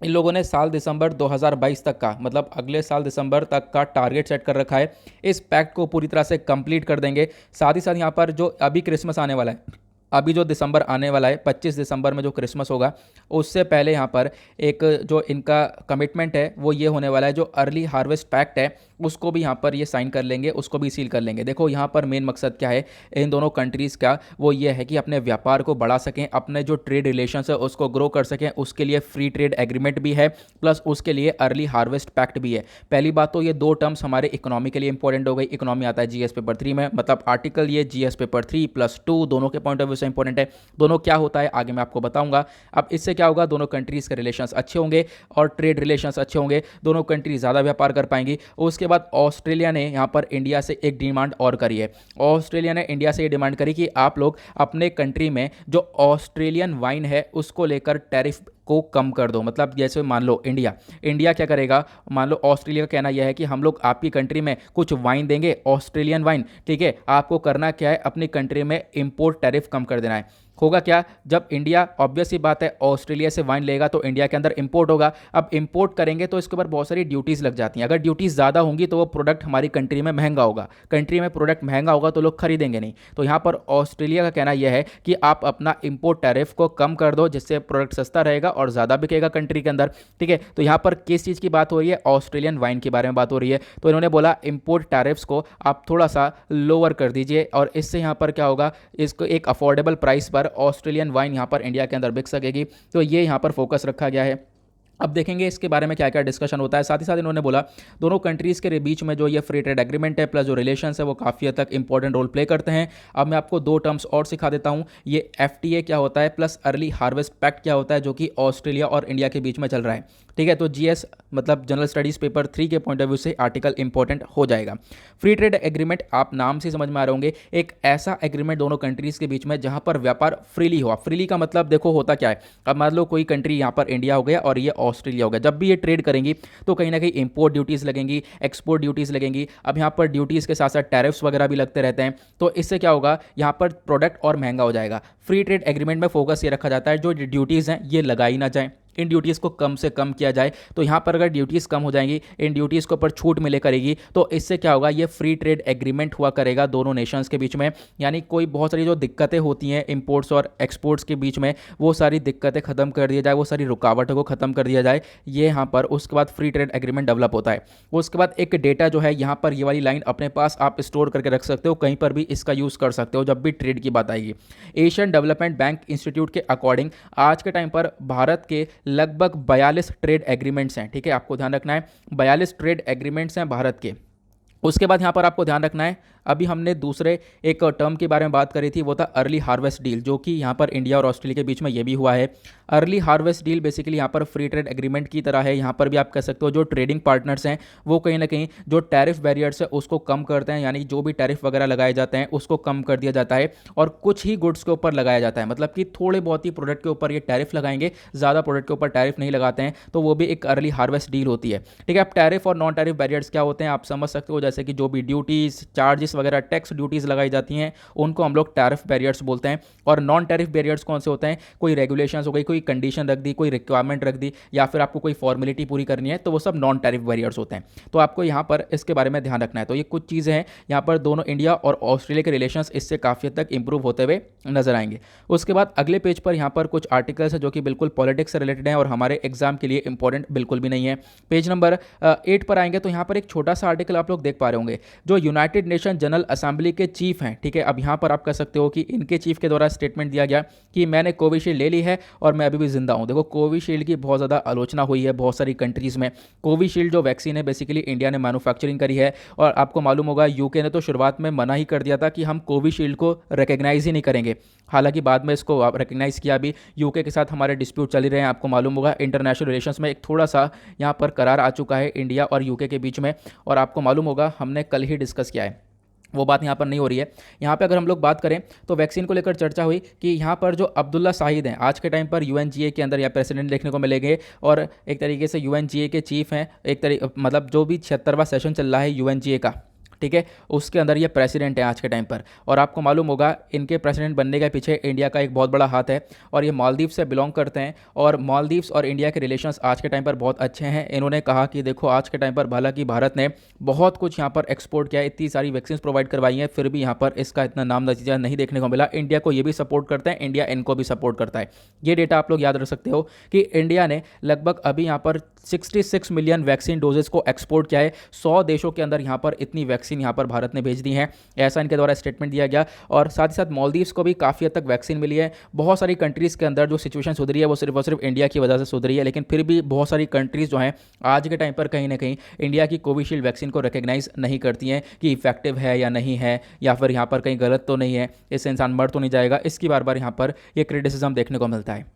इन लोगों ने साल दिसंबर 2022 तक का, मतलब अगले साल दिसंबर तक का टारगेट सेट कर रखा है, इस पैक्ट को पूरी तरह से कंप्लीट कर देंगे। साथ ही साथ यहाँ पर जो अभी क्रिसमस आने वाला है, अभी जो दिसंबर आने वाला है 25 दिसंबर में जो क्रिसमस होगा, उससे पहले यहाँ पर एक जो इनका कमिटमेंट है वो ये होने वाला है, जो अर्ली हार्वेस्ट पैक्ट है उसको भी यहाँ पर ये साइन कर लेंगे, उसको भी सील कर लेंगे। देखो यहाँ पर मेन मकसद क्या है इन दोनों कंट्रीज़ का, वो ये है कि अपने व्यापार को बढ़ा सकें, अपने जो ट्रेड रिलेशंस है उसको ग्रो कर सकें, उसके लिए फ्री ट्रेड एग्रीमेंट भी है, प्लस उसके लिए अर्ली हार्वेस्ट पैक्ट भी है। पहली बात तो ये दो टर्म्स हमारे इकोनॉमी के लिए इंपॉर्टेंट हो गई, इकोनॉमी आता है जीएस पेपर 3 में, मतलब आर्टिकल ये जीएस पेपर 3+2 दोनों के पॉइंट ऑफ व्यू से इंपॉर्टेंट है। दोनों क्या होता है आगे मैं आपको बताऊंगा। अब इससे क्या होगा, दोनों कंट्रीज़ के रिलेशंस अच्छे होंगे और ट्रेड रिलेशंस अच्छे होंगे, दोनों कंट्री ज़्यादा व्यापार कर पाएंगी। उसके बाद ऑस्ट्रेलिया ने यहाँ पर इंडिया से एक डिमांड और करी है, ऑस्ट्रेलिया ने इंडिया से ये डिमांड करी कि आप लोग अपने कंट्री में जो ऑस्ट्रेलियन वाइन है उसको लेकर टैरिफ को कम कर दो। मतलब जैसे मान लो इंडिया क्या करेगा, मान लो ऑस्ट्रेलिया का कहना यह है कि हम लोग आपकी कंट्री में कुछ वाइन देंगे, ऑस्ट्रेलियन वाइन, ठीक है, आपको करना क्या है, अपनी कंट्री में इंपोर्ट टैरिफ कम कर देना है। होगा क्या, जब इंडिया ऑब्वियस ही बात है ऑस्ट्रेलिया से वाइन लेगा तो इंडिया के अंदर इंपोर्ट होगा, अब इंपोर्ट करेंगे तो इसके ऊपर बहुत सारी ड्यूटीज़ लग जाती हैं, अगर ड्यूटीज़ ज़्यादा होंगी तो वो प्रोडक्ट हमारी कंट्री में महंगा होगा, कंट्री में प्रोडक्ट महंगा होगा तो लोग खरीदेंगे नहीं। तो यहाँ पर ऑस्ट्रेलिया का कहना यह है कि आप अपना इंपोर्ट टैरिफ को कम कर दो, जिससे प्रोडक्ट सस्ता रहेगा और ज़्यादा बिकेगा कंट्री के अंदर। ठीक है, तो यहाँ पर किस चीज़ की बात हो रही है, ऑस्ट्रेलियन वाइन के बारे में बात हो रही है। तो इन्होंने बोला इंपोर्ट टैरिफ्स को आप थोड़ा सा लोअर कर दीजिए, और इससे यहाँ पर क्या होगा, इसको एक अफोर्डेबल प्राइस पर ऑस्ट्रेलियन वाइन यहाँ पर इंडिया के अंदर बिक सकेगी। तो ये यहाँ पर फोकस रखा गया है। अब देखेंगे इसके बारे में क्या क्या डिस्कशन होता है। साथ ही साथ इन्होंने बोला दोनों कंट्रीज़ के बीच में जो ये फ्री ट्रेड एग्रीमेंट है प्लस जो रिलेशंस है वो काफ़ी हद तक इंपॉर्टेंट रोल प्ले करते हैं। अब मैं आपको दो टर्म्स और सिखा देता हूँ, ये FTA क्या होता है प्लस अर्ली हार्वेस्ट पैक्ट क्या होता है, जो कि ऑस्ट्रेलिया और इंडिया के बीच में चल रहा है। ठीक है, तो GS मतलब जनरल स्टडीज़ पेपर 3 के पॉइंट ऑफ व्यू से आर्टिकल इंपॉर्टेंट हो जाएगा। फ्री ट्रेड एग्रीमेंट आप नाम से समझ में आ रहे होंगे, एक ऐसा एग्रीमेंट दोनों कंट्रीज़ के बीच में जहाँ पर व्यापार फ्रीली हुआ। फ्रीली का मतलब देखो होता क्या है, अब मान लो कोई कंट्री यहाँ पर इंडिया हो गया और ये ऑस्ट्रेलिया हो गया, जब भी ये ट्रेड करेंगी तो कहीं ना कहीं इंपोर्ट ड्यूटीज़ लगेंगी, एक्सपोर्ट ड्यूटीज़ लगेंगी। अब यहाँ पर ड्यूटीज़ के साथ साथ टैरिफ्स वगैरह भी लगते रहते हैं, तो इससे क्या होगा, यहाँ पर प्रोडक्ट और महंगा हो जाएगा। फ्री ट्रेड एग्रीमेंट में फोकस ये रखा जाता है जो ड्यूटीज़ हैं ये लगाई ना जाए, इन ड्यूटीज़ को कम से कम किया जाए। तो यहाँ पर अगर ड्यूटीज़ कम हो जाएंगी, इन ड्यूटीज़ के ऊपर छूट मिले करेगी, तो इससे क्या होगा, ये फ्री ट्रेड एग्रीमेंट हुआ करेगा दोनों नेशंस के बीच में। यानी कोई बहुत सारी जो दिक्कतें होती हैं इंपोर्ट्स और एक्सपोर्ट्स के बीच में, वो सारी दिक्कतें ख़त्म कर दिया जाए, वो सारी रुकावटों को ख़त्म कर दिया जाए, ये यहाँ पर उसके बाद फ्री ट्रेड एग्रीमेंट डेवलप होता है। उसके बाद एक डेटा जो है यहाँ पर ये वाली लाइन अपने पास आप स्टोर करके रख सकते हो, कहीं पर भी इसका यूज़ कर सकते हो जब भी ट्रेड की बात आएगी। एशियन डेवलपमेंट बैंक इंस्टीट्यूट के अकॉर्डिंग आज के टाइम पर भारत के लगभग 42 ट्रेड एग्रीमेंट्स हैं। ठीक है, आपको ध्यान रखना है 42 ट्रेड एग्रीमेंट्स हैं भारत के। उसके बाद यहाँ पर आपको ध्यान रखना है, अभी हमने दूसरे एक टर्म के बारे में बात करी थी, वो था अर्ली हार्वेस्ट डील, जो कि यहाँ पर इंडिया और ऑस्ट्रेलिया के बीच में ये भी हुआ है। अर्ली हार्वेस्ट डील बेसिकली यहाँ पर फ्री ट्रेड एग्रीमेंट की तरह है। यहाँ पर भी आप कह सकते हो जो ट्रेडिंग पार्टनर्स हैं वो कहीं ना कहीं जो टैरिफ बैरियर्स है उसको कम करते हैं, यानी जो भी टैरिफ वगैरह लगाए जाते हैं उसको कम कर दिया जाता है और कुछ ही गुड्स के ऊपर लगाया जाता है। मतलब कि थोड़े बहुत ही प्रोडक्ट के ऊपर ये टैरिफ लगाएंगे, ज़्यादा प्रोडक्ट के ऊपर टैरिफ नहीं लगाते हैं, तो वो भी एक अर्ली हार्वेस्ट डील होती है। ठीक है, अब टैरिफ और नॉन टैरिफ बैरियर्स क्या होते हैं आप समझ सकते हो, जैसे कि जो भी ड्यूटीज़ चार्जेस वगैरह टैक्स ड्यूटीज़ लगाई जाती हैं उनको हम लोग टैरिफ बैरियर्स बोलते हैं। और नॉन टैरिफ बैरियर्स कौन से होते हैं, कोई रेगुलेशंस हो गई, कोई कंडीशन रख दी, कोई रिक्वायरमेंट रख दी, या फिर आपको कोई फॉर्मेलिटी पूरी करनी है, तो वो सब नॉन टैरिफ बैरियर्स होते हैं। तो आपको यहाँ पर इसके बारे में ध्यान रखना है। तो ये कुछ चीज़ें हैं, यहाँ पर दोनों इंडिया और ऑस्ट्रेलिया के रिलेशंस इससे काफ़ी हद तक इंप्रूव होते हुए नजर आएंगे। उसके बाद अगले पेज पर यहाँ पर कुछ आर्टिकल्स है जो कि बिल्कुल पॉलिटिक्स से रिलेटेड हैं और हमारे एग्जाम के लिए इंपॉर्टेंट बिल्कुल भी नहीं है। पेज नंबर 8 पर आएंगे तो यहाँ पर एक छोटा सा आर्टिकल आप लोग देख पा रहे होंगे, जो यूनाइटेड नेशन जनरल असेंबली के चीफ हैं, ठीक है। अब यहाँ पर आप कह सकते हो कि इनके चीफ के द्वारा स्टेटमेंट दिया गया कि मैंने कोविशील्ड ले ली है और मैं अभी भी जिंदा हूँ। देखो कोविशील्ड की बहुत ज़्यादा आलोचना हुई है बहुत सारी कंट्रीज़ में। कोविशील्ड जो वैक्सीन है बेसिकली इंडिया ने मैन्युफैक्चरिंग करी है, और आपको मालूम होगा यूके ने तो शुरुआत में मना ही कर दिया था कि हम कोविशील्ड को रिकग्नाइज ही नहीं करेंगे। हालांकि बाद में इसको रिकग्नाइज किया भी। यूके के साथ हमारे डिस्प्यूट चल ही रहे हैं, आपको मालूम होगा इंटरनेशनल रिलेशंस में एक थोड़ा सा यहाँ पर करार आ चुका है इंडिया और यूके के बीच में, और आपको मालूम होगा हमने कल ही डिस्कस किया है, वो बात यहाँ पर नहीं हो रही है। यहाँ पे अगर हम लोग बात करें तो वैक्सीन को लेकर चर्चा हुई कि यहाँ पर जो अब्दुल्ला शाहिद हैं आज के टाइम पर यूएनजीए के अंदर या प्रेसिडेंट देखने को मिलेंगे, और एक तरीके से यूएनजीए के चीफ हैं, मतलब जो भी 76वां सेशन चल रहा है यूएनजीए का, ठीक है, उसके अंदर ये प्रेसिडेंट है आज के टाइम पर। और आपको मालूम होगा इनके प्रेसिडेंट बनने के पीछे इंडिया का एक बहुत बड़ा हाथ है, और ये मालदीव से बिलोंग करते हैं, और मालदीव्स और इंडिया के रिलेशंस आज के टाइम पर बहुत अच्छे हैं। इन्होंने कहा कि देखो आज के टाइम पर हालांकि भारत ने बहुत कुछ यहाँ पर एक्सपोर्ट किया है, इतनी सारी वैक्सीन प्रोवाइड करवाई हैं, फिर भी यहाँ पर इसका इतना नाम नतीजा नहीं देखने को मिला। इंडिया को ये भी सपोर्ट करता है, इंडिया इनको भी सपोर्ट करता है। ये डेटा आप लोग याद रख सकते हो कि इंडिया ने लगभग अभी यहाँ पर 66 मिलियन वैक्सीन डोजेस को एक्सपोर्ट किया है। 100 देशों के अंदर यहाँ पर इतनी वैक्सीन यहाँ पर भारत ने भेज दी हैं, ऐसा इनके द्वारा स्टेटमेंट दिया गया। और साथ ही साथ मालदीव्स को भी काफ़ी हद तक वैक्सीन मिली है। बहुत सारी कंट्रीज़ के अंदर जो सिचुएशन सुधरी है वो सिर्फ और सिर्फ इंडिया की वजह से सुधरी है, लेकिन फिर भी बहुत सारी कंट्रीज़ जो हैं आज के टाइम पर कहीं ना कहीं इंडिया की कोविशील्ड वैक्सीन को रिकग्नाइज नहीं करती हैं कि इफेक्टिव है या नहीं है, या फिर यहाँ पर कहीं गलत तो नहीं है, इससे इंसान मर तो नहीं जाएगा। इसकी बार बार यहाँ पर ये क्रिटिसिज्म देखने को मिलता है।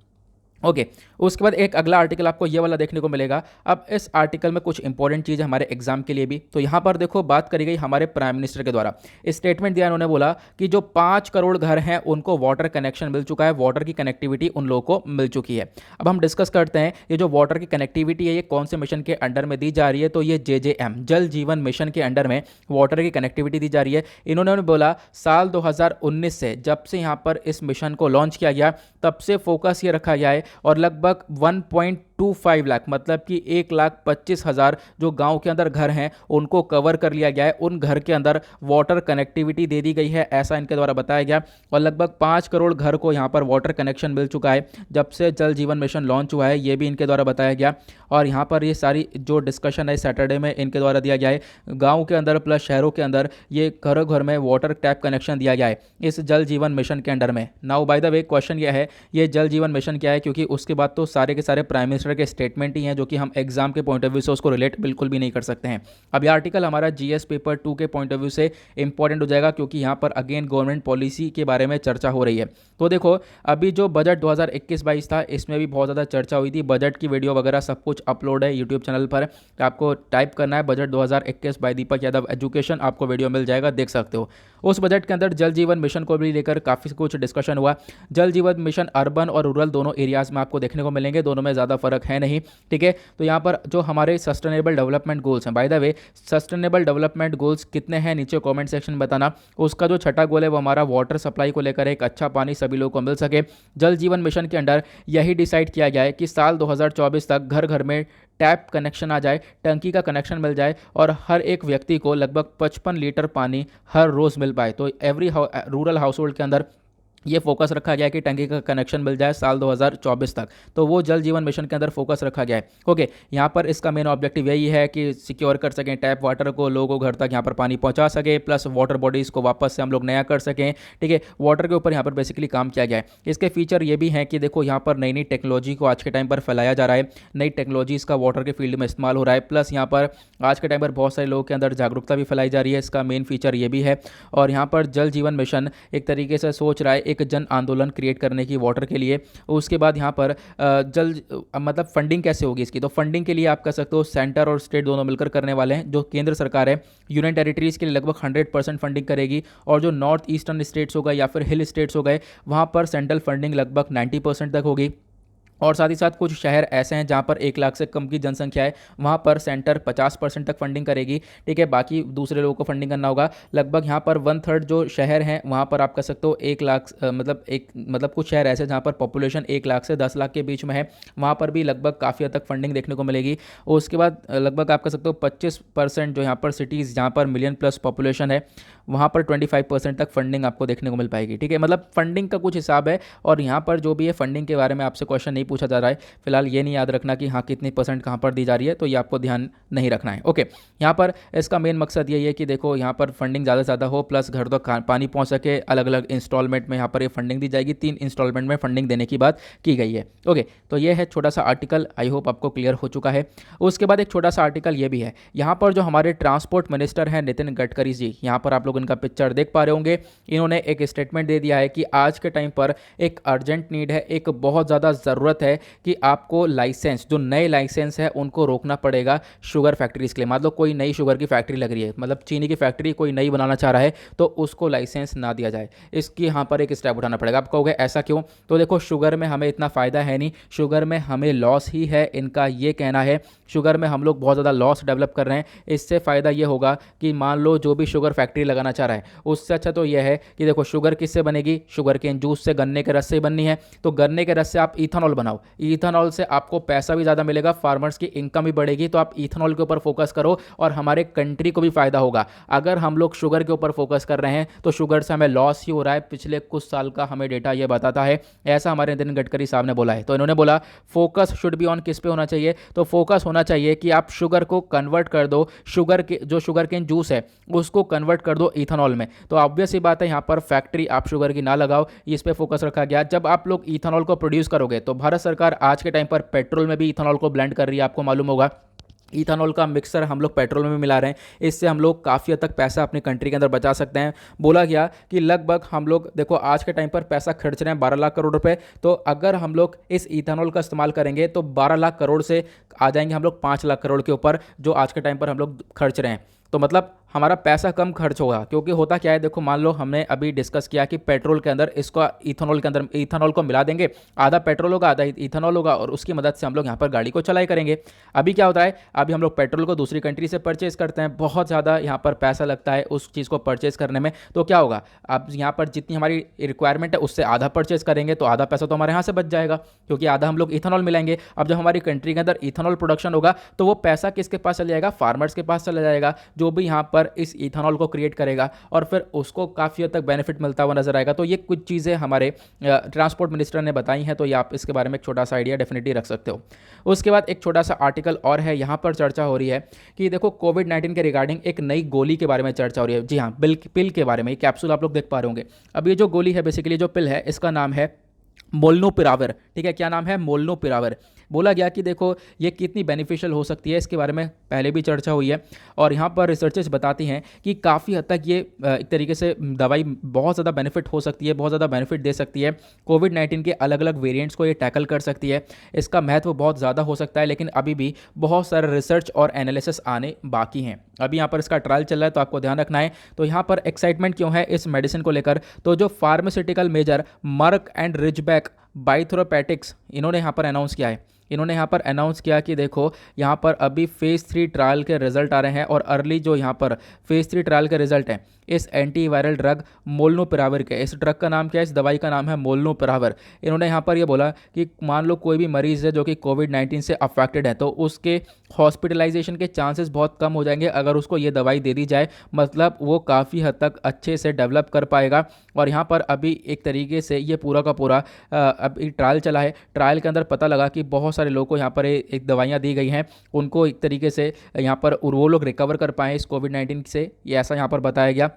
ओके उसके बाद एक अगला आर्टिकल आपको ये वाला देखने को मिलेगा। अब इस आर्टिकल में कुछ इंपॉर्टेंट चीज़ है हमारे एग्जाम के लिए भी। तो यहाँ पर देखो बात करी गई हमारे प्राइम मिनिस्टर के द्वारा, स्टेटमेंट दिया, उन्होंने बोला कि जो 5 करोड़ घर हैं उनको वाटर कनेक्शन मिल चुका है, वाटर की कनेक्टिविटी उन लोगों को मिल चुकी है। अब हम डिस्कस करते हैं ये जो वाटर की कनेक्टिविटी है ये कौन से मिशन के अंडर में दी जा रही है। तो ये JJM जल जीवन मिशन के अंडर में वाटर की कनेक्टिविटी दी जा रही है। इन्होंने बोला साल 2019 से जब से यहाँ पर इस मिशन को लॉन्च किया गया तब से फोकस ये रखा गया है, और लगभग 1.25 लाख मतलब कि 1,25,000 जो गांव के अंदर घर हैं उनको कवर कर लिया गया है। उन घर के अंदर वाटर कनेक्टिविटी दे दी गई है, ऐसा इनके द्वारा बताया गया। और लगभग 5 करोड़ घर को यहां पर वाटर कनेक्शन मिल चुका है जब से जल जीवन मिशन लॉन्च हुआ है, ये भी इनके द्वारा बताया गया। और यहाँ पर ये सारी जो डिस्कशन है सैटरडे में इनके द्वारा दिया गया है, गाँव के अंदर प्लस शहरों के अंदर ये घर घर में वाटर टैप कनेक्शन दिया गया है इस जल जीवन मिशन के अंडर में। Now by the way question यह है ये जल जीवन मिशन क्या है, क्योंकि उसके बाद तो सारे के सारे प्राइम मिनिस्टर के स्टेटमेंट ही हैं जो कि हम एग्जाम के पॉइंट ऑफ व्यू से उसको रिलेट बिल्कुल भी नहीं कर सकते हैं। अब ये आर्टिकल हमारा जीएस पेपर 2 के पॉइंट ऑफ व्यू से इंपॉर्टेंट हो जाएगा, क्योंकि यहाँ पर अगेन गवर्नमेंट पॉलिसी के बारे में चर्चा हो रही है। तो देखो अभी जो बजट 2021-22 था इसमें भी बहुत ज़्यादा चर्चा हुई थी। बजट की वीडियो वगैरह सब कुछ अपलोड है यूट्यूब चैनल पर, आपको टाइप करना है बजट 2021 बाय दीपक यादव एजुकेशन, आपको वीडियो मिल जाएगा, देख सकते हो। उस बजट के अंदर जल जीवन मिशन को भी लेकर काफ़ी कुछ डिस्कशन हुआ। जल जीवन मिशन अर्बन और रूरल दोनों एरियाज़ में आपको देखने को मिलेंगे, दोनों में ज़्यादा फर्क है नहीं, ठीक है। तो यहाँ पर जो हमारे सस्टेनेबल डेवलपमेंट गोल्स हैं, by the way sustainable development goals कितने हैं नीचे कमेंट सेक्शन में बताना। उसका जो छठा गोल है वो हमारा वाटर सप्लाई को लेकर एक अच्छा पानी सभी लोगों को मिल सके। जल जीवन मिशन के अंडर यही डिसाइड किया गया है कि साल 2024 तक घर घर में टैप कनेक्शन आ जाए, टंकी का कनेक्शन मिल जाए, और हर एक व्यक्ति को लगभग 55 लीटर पानी हर रोज़ मिल पाए। तो एवरी रूरल हाउस होल्ड के अंदर ये फोकस रखा गया है कि टंकी का कनेक्शन मिल जाए साल 2024 तक। तो वो जल जीवन मिशन के अंदर फोकस रखा गया है। ओके यहाँ पर इसका मेन ऑब्जेक्टिव यही है कि सिक्योर कर सकें टैप वाटर को, लोगों को घर तक यहाँ पर पानी पहुँचा सके, प्लस वाटर बॉडीज़ को वापस से हम लोग नया कर सकें, ठीक है। वाटर के ऊपर यहाँ पर बेसिकली काम किया गया है। इसके फीचर ये भी हैं कि देखो यहाँ पर नई नई टेक्नोलॉजी को आज के टाइम पर फैलाया जा रहा है, नई टेक्नोलॉजीज़ का वाटर के फील्ड में इस्तेमाल हो रहा है, प्लस यहाँ पर आज के टाइम पर बहुत सारे लोगों के अंदर जागरूकता भी फैलाई जा रही है, इसका मेन फीचर ये भी है। और यहाँ पर जल जीवन मिशन एक तरीके से सोच रहा है एक जन आंदोलन क्रिएट करने की वाटर के लिए। उसके बाद यहाँ पर मतलब फंडिंग कैसे होगी इसकी, तो फंडिंग के लिए आप कह सकते हो सेंटर और स्टेट दोनों मिलकर करने वाले हैं। जो केंद्र सरकार है यूनियन टेरिटरीज़ के लिए लगभग 100% फंडिंग करेगी, और जो नॉर्थ ईस्टर्न स्टेट्स हो गए या फिर हिल स्टेट्स हो गए वहाँ पर सेंट्रल फंडिंग लगभग 90% तक होगी। और साथ ही साथ कुछ शहर ऐसे हैं जहाँ पर 1 लाख से कम की जनसंख्या है, वहाँ पर सेंटर 50% तक फंडिंग करेगी। ठीक है, बाकी दूसरे लोगों को फंडिंग करना होगा। लगभग यहाँ पर 1/3 जो शहर हैं वहाँ पर आप कह सकते हो 1 लाख मतलब कुछ शहर ऐसे जहाँ पर पॉपुलेशन 1 लाख से 10 लाख के बीच में है, वहाँ पर भी लगभग काफ़ी हद तक फंडिंग देखने को मिलेगी। और उसके बाद लगभग आप कह सकते हो 25% जो यहाँ पर सिटीज़ जहाँ पर मिलियन प्लस पॉपुलेशन है, वहाँ पर 25% तक फंडिंग आपको देखने को मिल पाएगी। ठीक है, मतलब फंडिंग का कुछ हिसाब है। और यहाँ पर जो भी है फंडिंग के बारे में आपसे क्वेश्चन नहीं पूछा जा रहा है फिलहाल, ये नहीं याद रखना कि हाँ कितनी परसेंट कहाँ पर दी जा रही है, तो ये आपको ध्यान नहीं रखना है। ओके, यहाँ पर इसका मेन मकसद यही है कि देखो यहाँ पर फंडिंग ज़्यादा से ज़्यादा हो, प्लस घर तक पानी पहुँच सके। अलग अलग इंस्टॉलमेंट में यहाँ पर ये फंडिंग दी जाएगी, 3 इंस्टॉलमेंट में फंडिंग देने की बात की गई है। ओके, तो ये है छोटा सा आर्टिकल, आई होप आपको क्लियर हो चुका है। उसके बाद एक छोटा सा आर्टिकल ये भी है, यहाँ पर जो हमारे ट्रांसपोर्ट मिनिस्टर हैं नितिन गडकरी जी, यहाँ पर आप लोग इनका पिक्चर देख पा रहे होंगे। इन्होंने एक स्टेटमेंट दे दिया है कि आज के टाइम पर एक अर्जेंट नीड है, एक बहुत ज़्यादा ज़रूरत है कि आपको लाइसेंस, जो नए लाइसेंस है उनको रोकना पड़ेगा शुगर फैक्ट्रीज़ के लिए। मान लो कोई नई शुगर की फैक्ट्री लग रही है, मतलब चीनी की फैक्ट्री कोई नई बनाना चाह रहा है, तो उसको लाइसेंस ना दिया जाए, इसकी यहाँ पर एक स्टेप उठाना पड़ेगा। आप कहोगे ऐसा क्यों? तो देखो शुगर में हमें इतना फ़ायदा है नहीं, शुगर में हमें लॉस ही है, इनका ये कहना है। शुगर में हम लोग बहुत ज़्यादा लॉस डेवलप कर रहे हैं। इससे फ़ायदा ये होगा कि मान लो जो भी शुगर फैक्ट्री लगाना चाह रहा है, उससे अच्छा तो यह है कि देखो शुगर किससे बनेगी, शुगर केन जूस से, गन्ने के रस से बननी है, तो गन्ने के रस से आप इथेनॉल बनाओ। इथेनॉल से आपको पैसा भी ज़्यादा मिलेगा, फार्मर्स की इनकम भी बढ़ेगी। तो आप इथेनॉल के ऊपर फोकस करो और हमारे कंट्री को भी फ़ायदा होगा। अगर हम लोग शुगर के ऊपर फोकस कर रहे हैं तो शुगर से हमें लॉस ही हो रहा है, पिछले कुछ साल का हमें डेटा ये बताता है। ऐसा हमारे नितिन गडकरी साहब ने बोला है। तो इन्होंने बोला फोकस शुड बी ऑन किस पे होना चाहिए, तो फोकस होना चाहिए कि आप शुगर को कन्वर्ट कर दो, शुगर के जो शुगर केन जूस है उसको कन्वर्ट कर दो इथेनॉल में। तो ऑब्वियस ही बात है यहाँ पर फैक्ट्री आप शुगर की ना लगाओ, इस पे फोकस रखा गया। जब आप लोग इथेनॉल को प्रोड्यूस करोगे तो भारत सरकार आज के टाइम पर पेट्रोल में भी इथेनॉल को ब्लेंड कर रही है, आपको मालूम होगा। इथेनॉल का मिक्सर हम लोग पेट्रोल में भी मिला रहे हैं, इससे हम लोग काफ़ी हद तक पैसा अपनी कंट्री के अंदर बचा सकते हैं। बोला गया कि लगभग हम लोग देखो आज के टाइम पर पैसा खर्च रहे हैं 12 लाख करोड़ रुपए, तो अगर हम लोग इस इथेनॉल का इस्तेमाल करेंगे तो 12 लाख करोड़ से आ जाएंगे हम लोग 5 लाख करोड़ के ऊपर, जो आज के टाइम पर हम लोग खर्च रहे हैं। तो मतलब हमारा पैसा कम खर्च होगा, क्योंकि होता क्या है देखो, मान लो हमने अभी डिस्कस किया कि पेट्रोल के अंदर इसको इथेनॉल के अंदर इथेनॉल को मिला देंगे, आधा पेट्रोल होगा आधा इथेनॉल होगा, और उसकी मदद से हम लोग यहाँ पर गाड़ी को चलाई करेंगे। अभी क्या होता है, अभी हम लोग पेट्रोल को दूसरी कंट्री से परचेज करते हैं, बहुत ज़्यादा यहाँ पर पैसा लगता है उस चीज़ को परचेज करने में। तो क्या होगा, अब यहाँ पर जितनी हमारी रिक्वायरमेंट है उससे आधा परचेज करेंगे, तो आधा पैसा तो हमारे यहाँ से बच जाएगा, क्योंकि आधा हम लोग इथेनॉल मिलाएंगे। अब जब हमारी कंट्री के अंदर इथेनॉल प्रोडक्शन होगा तो वो पैसा किसके पास चला जाएगा, फार्मर्स के पास चला जाएगा, जो भी यहाँ पर इस इथेनॉल को क्रिएट करेगा, और फिर उसको काफ़ी हद तक बेनिफिट मिलता हुआ नजर आएगा। तो ये कुछ चीज़ें हमारे ट्रांसपोर्ट मिनिस्टर ने बताई हैं, तो ये आप इसके बारे में एक छोटा सा आइडिया डेफिनेटली रख सकते हो। उसके बाद एक छोटा सा आर्टिकल और है, यहाँ पर चर्चा हो रही है कि देखो कोविड-19 के रिगार्डिंग एक नई गोली के बारे में चर्चा हो रही है। जी हाँ, पिल के बारे में, ये कैप्सूल आप लोग देख पा रहे होंगे। अब ये जो गोली है बेसिकली जो पिल है, इसका नाम है मोल्नूपिराविर। ठीक है, क्या नाम है, मोल्नूपिराविर। बोला गया कि देखो ये कितनी बेनिफिशियल हो सकती है, इसके बारे में पहले भी चर्चा हुई है, और यहाँ पर रिसर्चर्स बताती हैं कि काफ़ी हद तक ये एक तरीके से दवाई बहुत ज़्यादा बेनिफिट हो सकती है, बहुत ज़्यादा बेनिफिट दे सकती है। कोविड-19 के अलग अलग वेरिएंट्स को ये टैकल कर सकती है, इसका महत्व बहुत ज़्यादा हो सकता है, लेकिन अभी भी बहुत सारे रिसर्च और एनालिसिस आने बाकी हैं। अभी यहाँ पर इसका ट्रायल चल रहा है, तो आपको ध्यान रखना है। तो यहाँ पर एक्साइटमेंट क्यों है इस मेडिसिन को लेकर, तो जो फार्मास्यूटिकल मेजर मर्क एंड रिचबैक बायोथेरापेटिक्स, इन्होंने यहाँ पर अनाउंस किया है। इन्होंने यहाँ पर अनाउंस किया कि देखो यहाँ पर अभी फेज़ 3 ट्रायल के रिजल्ट आ रहे हैं, और अर्ली जो यहाँ पर फेज़ 3 ट्रायल के रिजल्ट हैं इस एंटीवायरल ड्रग मोल्नूपिराविर के। इस ड्रग का नाम क्या है, इस दवाई का नाम है मोल्नूपिराविर। इन्होंने यहाँ पर ये बोला कि मान लो कोई भी मरीज़ है जो कि कोविड-19 से अफेक्टेड है, तो उसके हॉस्पिटलाइजेशन के चांसेस बहुत कम हो जाएंगे अगर उसको ये दवाई दे दी जाए। मतलब वो काफ़ी हद तक अच्छे से डेवलप कर पाएगा। और यहाँ पर अभी एक तरीके से ये पूरा का पूरा अभी ट्रायल चला है। ट्रायल के अंदर पता लगा कि बहुत सारे लोगों को यहाँ पर एक दवाइयाँ दी गई हैं, उनको एक तरीके से यहाँ पर वो लोग रिकवर कर पाएँ इस कोविड-19 से, ये ऐसा यहाँ पर बताया गया।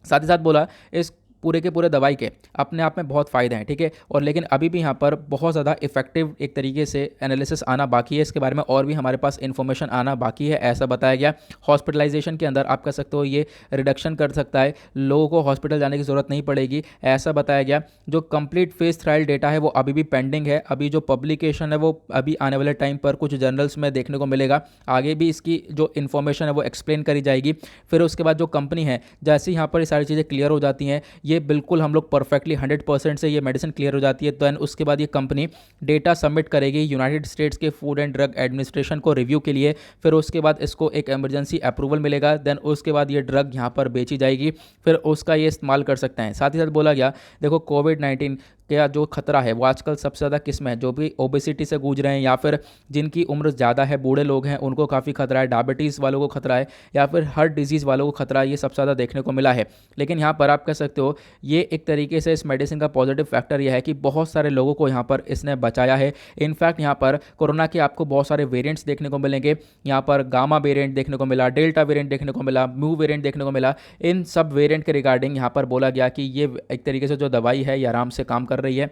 साथ ही साथ बोला इस पूरे के पूरे दवाई के अपने आप में बहुत फ़ायदे हैं, ठीक है, और लेकिन अभी भी यहाँ पर बहुत ज़्यादा इफेक्टिव एक तरीके से एनालिसिस आना बाकी है, इसके बारे में और भी हमारे पास इन्फॉर्मेशन आना बाकी है, ऐसा बताया गया। हॉस्पिटलाइजेशन के अंदर आप कह सकते हो ये रिडक्शन कर सकता है, लोगों को हॉस्पिटल जाने की ज़रूरत नहीं पड़ेगी, ऐसा बताया गया। जो कंप्लीट फेज ट्रायल डेटा है वो अभी भी पेंडिंग है, अभी जो पब्लिकेशन है वो अभी आने वाले टाइम पर कुछ जर्नल्स में देखने को मिलेगा, आगे भी इसकी जो इन्फॉर्मेशन है वो एक्सप्लेन करी जाएगी। फिर उसके बाद जो कंपनी है, जैसे यहाँ पर ये सारी चीज़ें क्लियर हो जाती हैं, ये बिल्कुल हम लोग परफेक्टली 100% से ये मेडिसिन क्लियर हो जाती है, देन उसके बाद ये कंपनी डेटा सबमिट करेगी यूनाइटेड स्टेट्स के फूड एंड ड्रग एडमिनिस्ट्रेशन को रिव्यू के लिए। फिर उसके बाद इसको एक इमरजेंसी अप्रूवल मिलेगा, देन उसके बाद ये ड्रग यहाँ पर बेची जाएगी, फिर उसका ये इस्तेमाल कर सकते हैं। साथ ही साथ बोला गया देखो कोविड-19 का जो खतरा है वो आजकल सबसे ज़्यादा किस में है, जो भी ओबेसिटी से गूंज रहे हैं या फिर जिनकी उम्र ज़्यादा है, बूढ़े लोग हैं, उनको काफ़ी खतरा है, डायबिटीज़ वालों को खतरा है या फिर हार्ट डिजीज़ वालों को खतरा है, ये सबसे ज़्यादा देखने को मिला है। लेकिन यहाँ पर आप कह सकते हो ये एक तरीके से इस मेडिसिन का पॉजिटिव फैक्टर यह है कि बहुत सारे लोगों को यहाँ पर इसने बचाया है। इनफैक्ट यहाँ पर कोरोना के आपको बहुत सारे वेरिएंट्स देखने को मिलेंगे, यहाँ पर गामा वेरिएंट देखने को मिला, डेल्टा वेरिएंट देखने को मिला, म्यू वेरिएंट देखने को मिला। इन सब वेरिएंट के रिगार्डिंग यहाँ पर बोला गया कि ये एक तरीके से जो दवाई है ये आराम से काम कर रही है।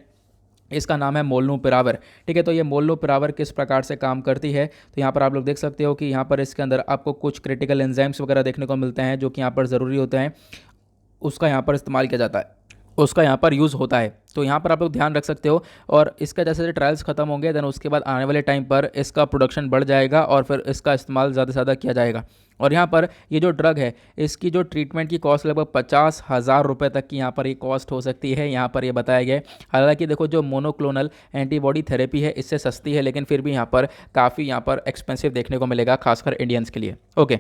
इसका नाम है मोलनूपिराविर। ठीक है, तो ये मोलनूपिराविर किस प्रकार से काम करती है, तो यहाँ पर आप लोग देख सकते हो कि यहाँ पर इसके अंदर आपको कुछ क्रिटिकल एंजाइम्स वगैरह देखने को मिलते हैं जो कि यहाँ पर ज़रूरी होते हैं, उसका यहाँ पर इस्तेमाल किया जाता है, उसका यहाँ पर यूज़ होता है। तो यहाँ पर आप लोग ध्यान रख सकते हो। और इसका जैसे जैसे ट्रायल्स खत्म होंगे देन उसके बाद आने वाले टाइम पर इसका प्रोडक्शन बढ़ जाएगा और फिर इसका इस्तेमाल ज़्यादा से ज़्यादा किया जाएगा। और यहाँ पर ये जो ड्रग है इसकी जो ट्रीटमेंट की कॉस्ट लगभग 50,000 रुपये तक की यहाँ पर ये कॉस्ट हो सकती है, यहाँ पर ये बताया गया है। हालांकि देखो जो मोनोक्लोनल एंटीबॉडी थेरेपी है इससे सस्ती है, लेकिन फिर भी यहाँ पर काफ़ी यहाँ पर एक्सपेंसिव देखने को मिलेगा, खासकर इंडियंस के लिए। ओके,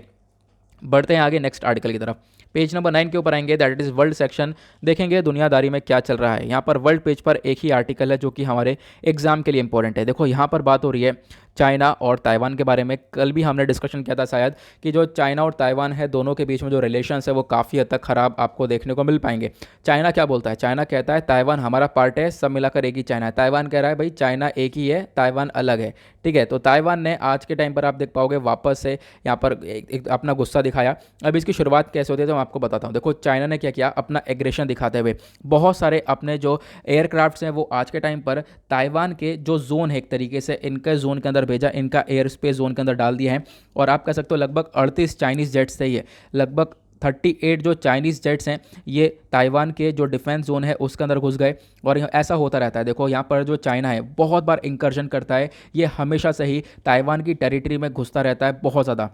बढ़ते हैं आगे नेक्स्ट आर्टिकल की तरफ। पेज नंबर 9 के ऊपर आएंगे, दैट इज़ वर्ल्ड सेक्शन। देखेंगे दुनियादारी में क्या चल रहा है। यहाँ पर वर्ल्ड पेज पर एक ही आर्टिकल है जो कि हमारे एग्जाम के लिए इंपॉर्टेंट है। देखो यहाँ पर बात हो रही है चाइना और ताइवान के बारे में। कल भी हमने डिस्कशन किया था शायद कि जो चाइना और ताइवान है दोनों के बीच में जो रिलेशंस है वो काफ़ी हद तक ख़राब आपको देखने को मिल पाएंगे। चाइना क्या बोलता है, चाइना कहता है ताइवान हमारा पार्ट है, सब मिलाकर एक ही चाइना है। ताइवान कह रहा है भाई चाइना एक ही है, ताइवान अलग है। ठीक है, तो ताइवान ने आज के टाइम पर आप देख पाओगे वापस से यहाँ पर एक अपना गुस्सा दिखाया। अब इसकी शुरुआत कैसे होती है तो मैं आपको बताता हूँ। देखो चाइना ने क्या किया, अपना एग्रेशन दिखाते हुए बहुत सारे अपने जो एयरक्राफ्ट्स हैं वो आज के टाइम पर ताइवान के जो जोन है एक तरीके से इनके जोन के अंदर भेजा, इनका एयर स्पेस जोन के अंदर डाल दिया है। और आप कह सकते हो लगभग 38 चाइनीज़ जेट्स से ये लगभग 38 जो चाइनीज़ जेट्स हैं ये ताइवान के जो डिफेंस जोन है उसके अंदर घुस गए। और ऐसा होता रहता है। देखो यहाँ पर जो चाइना है बहुत बार इंकर्जन करता है, ये हमेशा से ही ताइवान की टेरिटरी में घुसता रहता है बहुत ज़्यादा।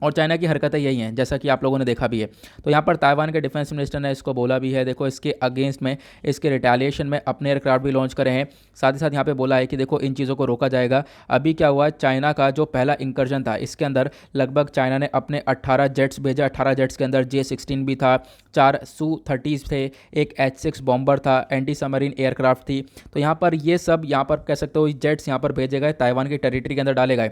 और चाइना की हरकतें यही हैं जैसा कि आप लोगों ने देखा भी है। तो यहाँ पर ताइवान के डिफेंस मिनिस्टर ने इसको बोला भी है, देखो इसके अगेंस्ट में इसके रिटेलिएशन में अपने एयरक्राफ्ट भी लॉन्च करे हैं। साथ ही साथ यहाँ पे बोला है कि देखो इन चीज़ों को रोका जाएगा। अभी क्या हुआ, चाइना का जो पहला इंकर्जन था इसके अंदर लगभग चाइना ने अपने 18 जेट्स भेजा। 18 जेट्स के अंदर J-16 भी था, 4 Su-30 थे, एक H-6 बॉम्बर था, एंटी सबमरीन एयरक्राफ्ट थी। तो यहाँ पर ये सब यहाँ पर कह सकते हो जेट्स यहाँ पर भेजे गए, ताइवान की टेरिटरी के अंदर डाले गए।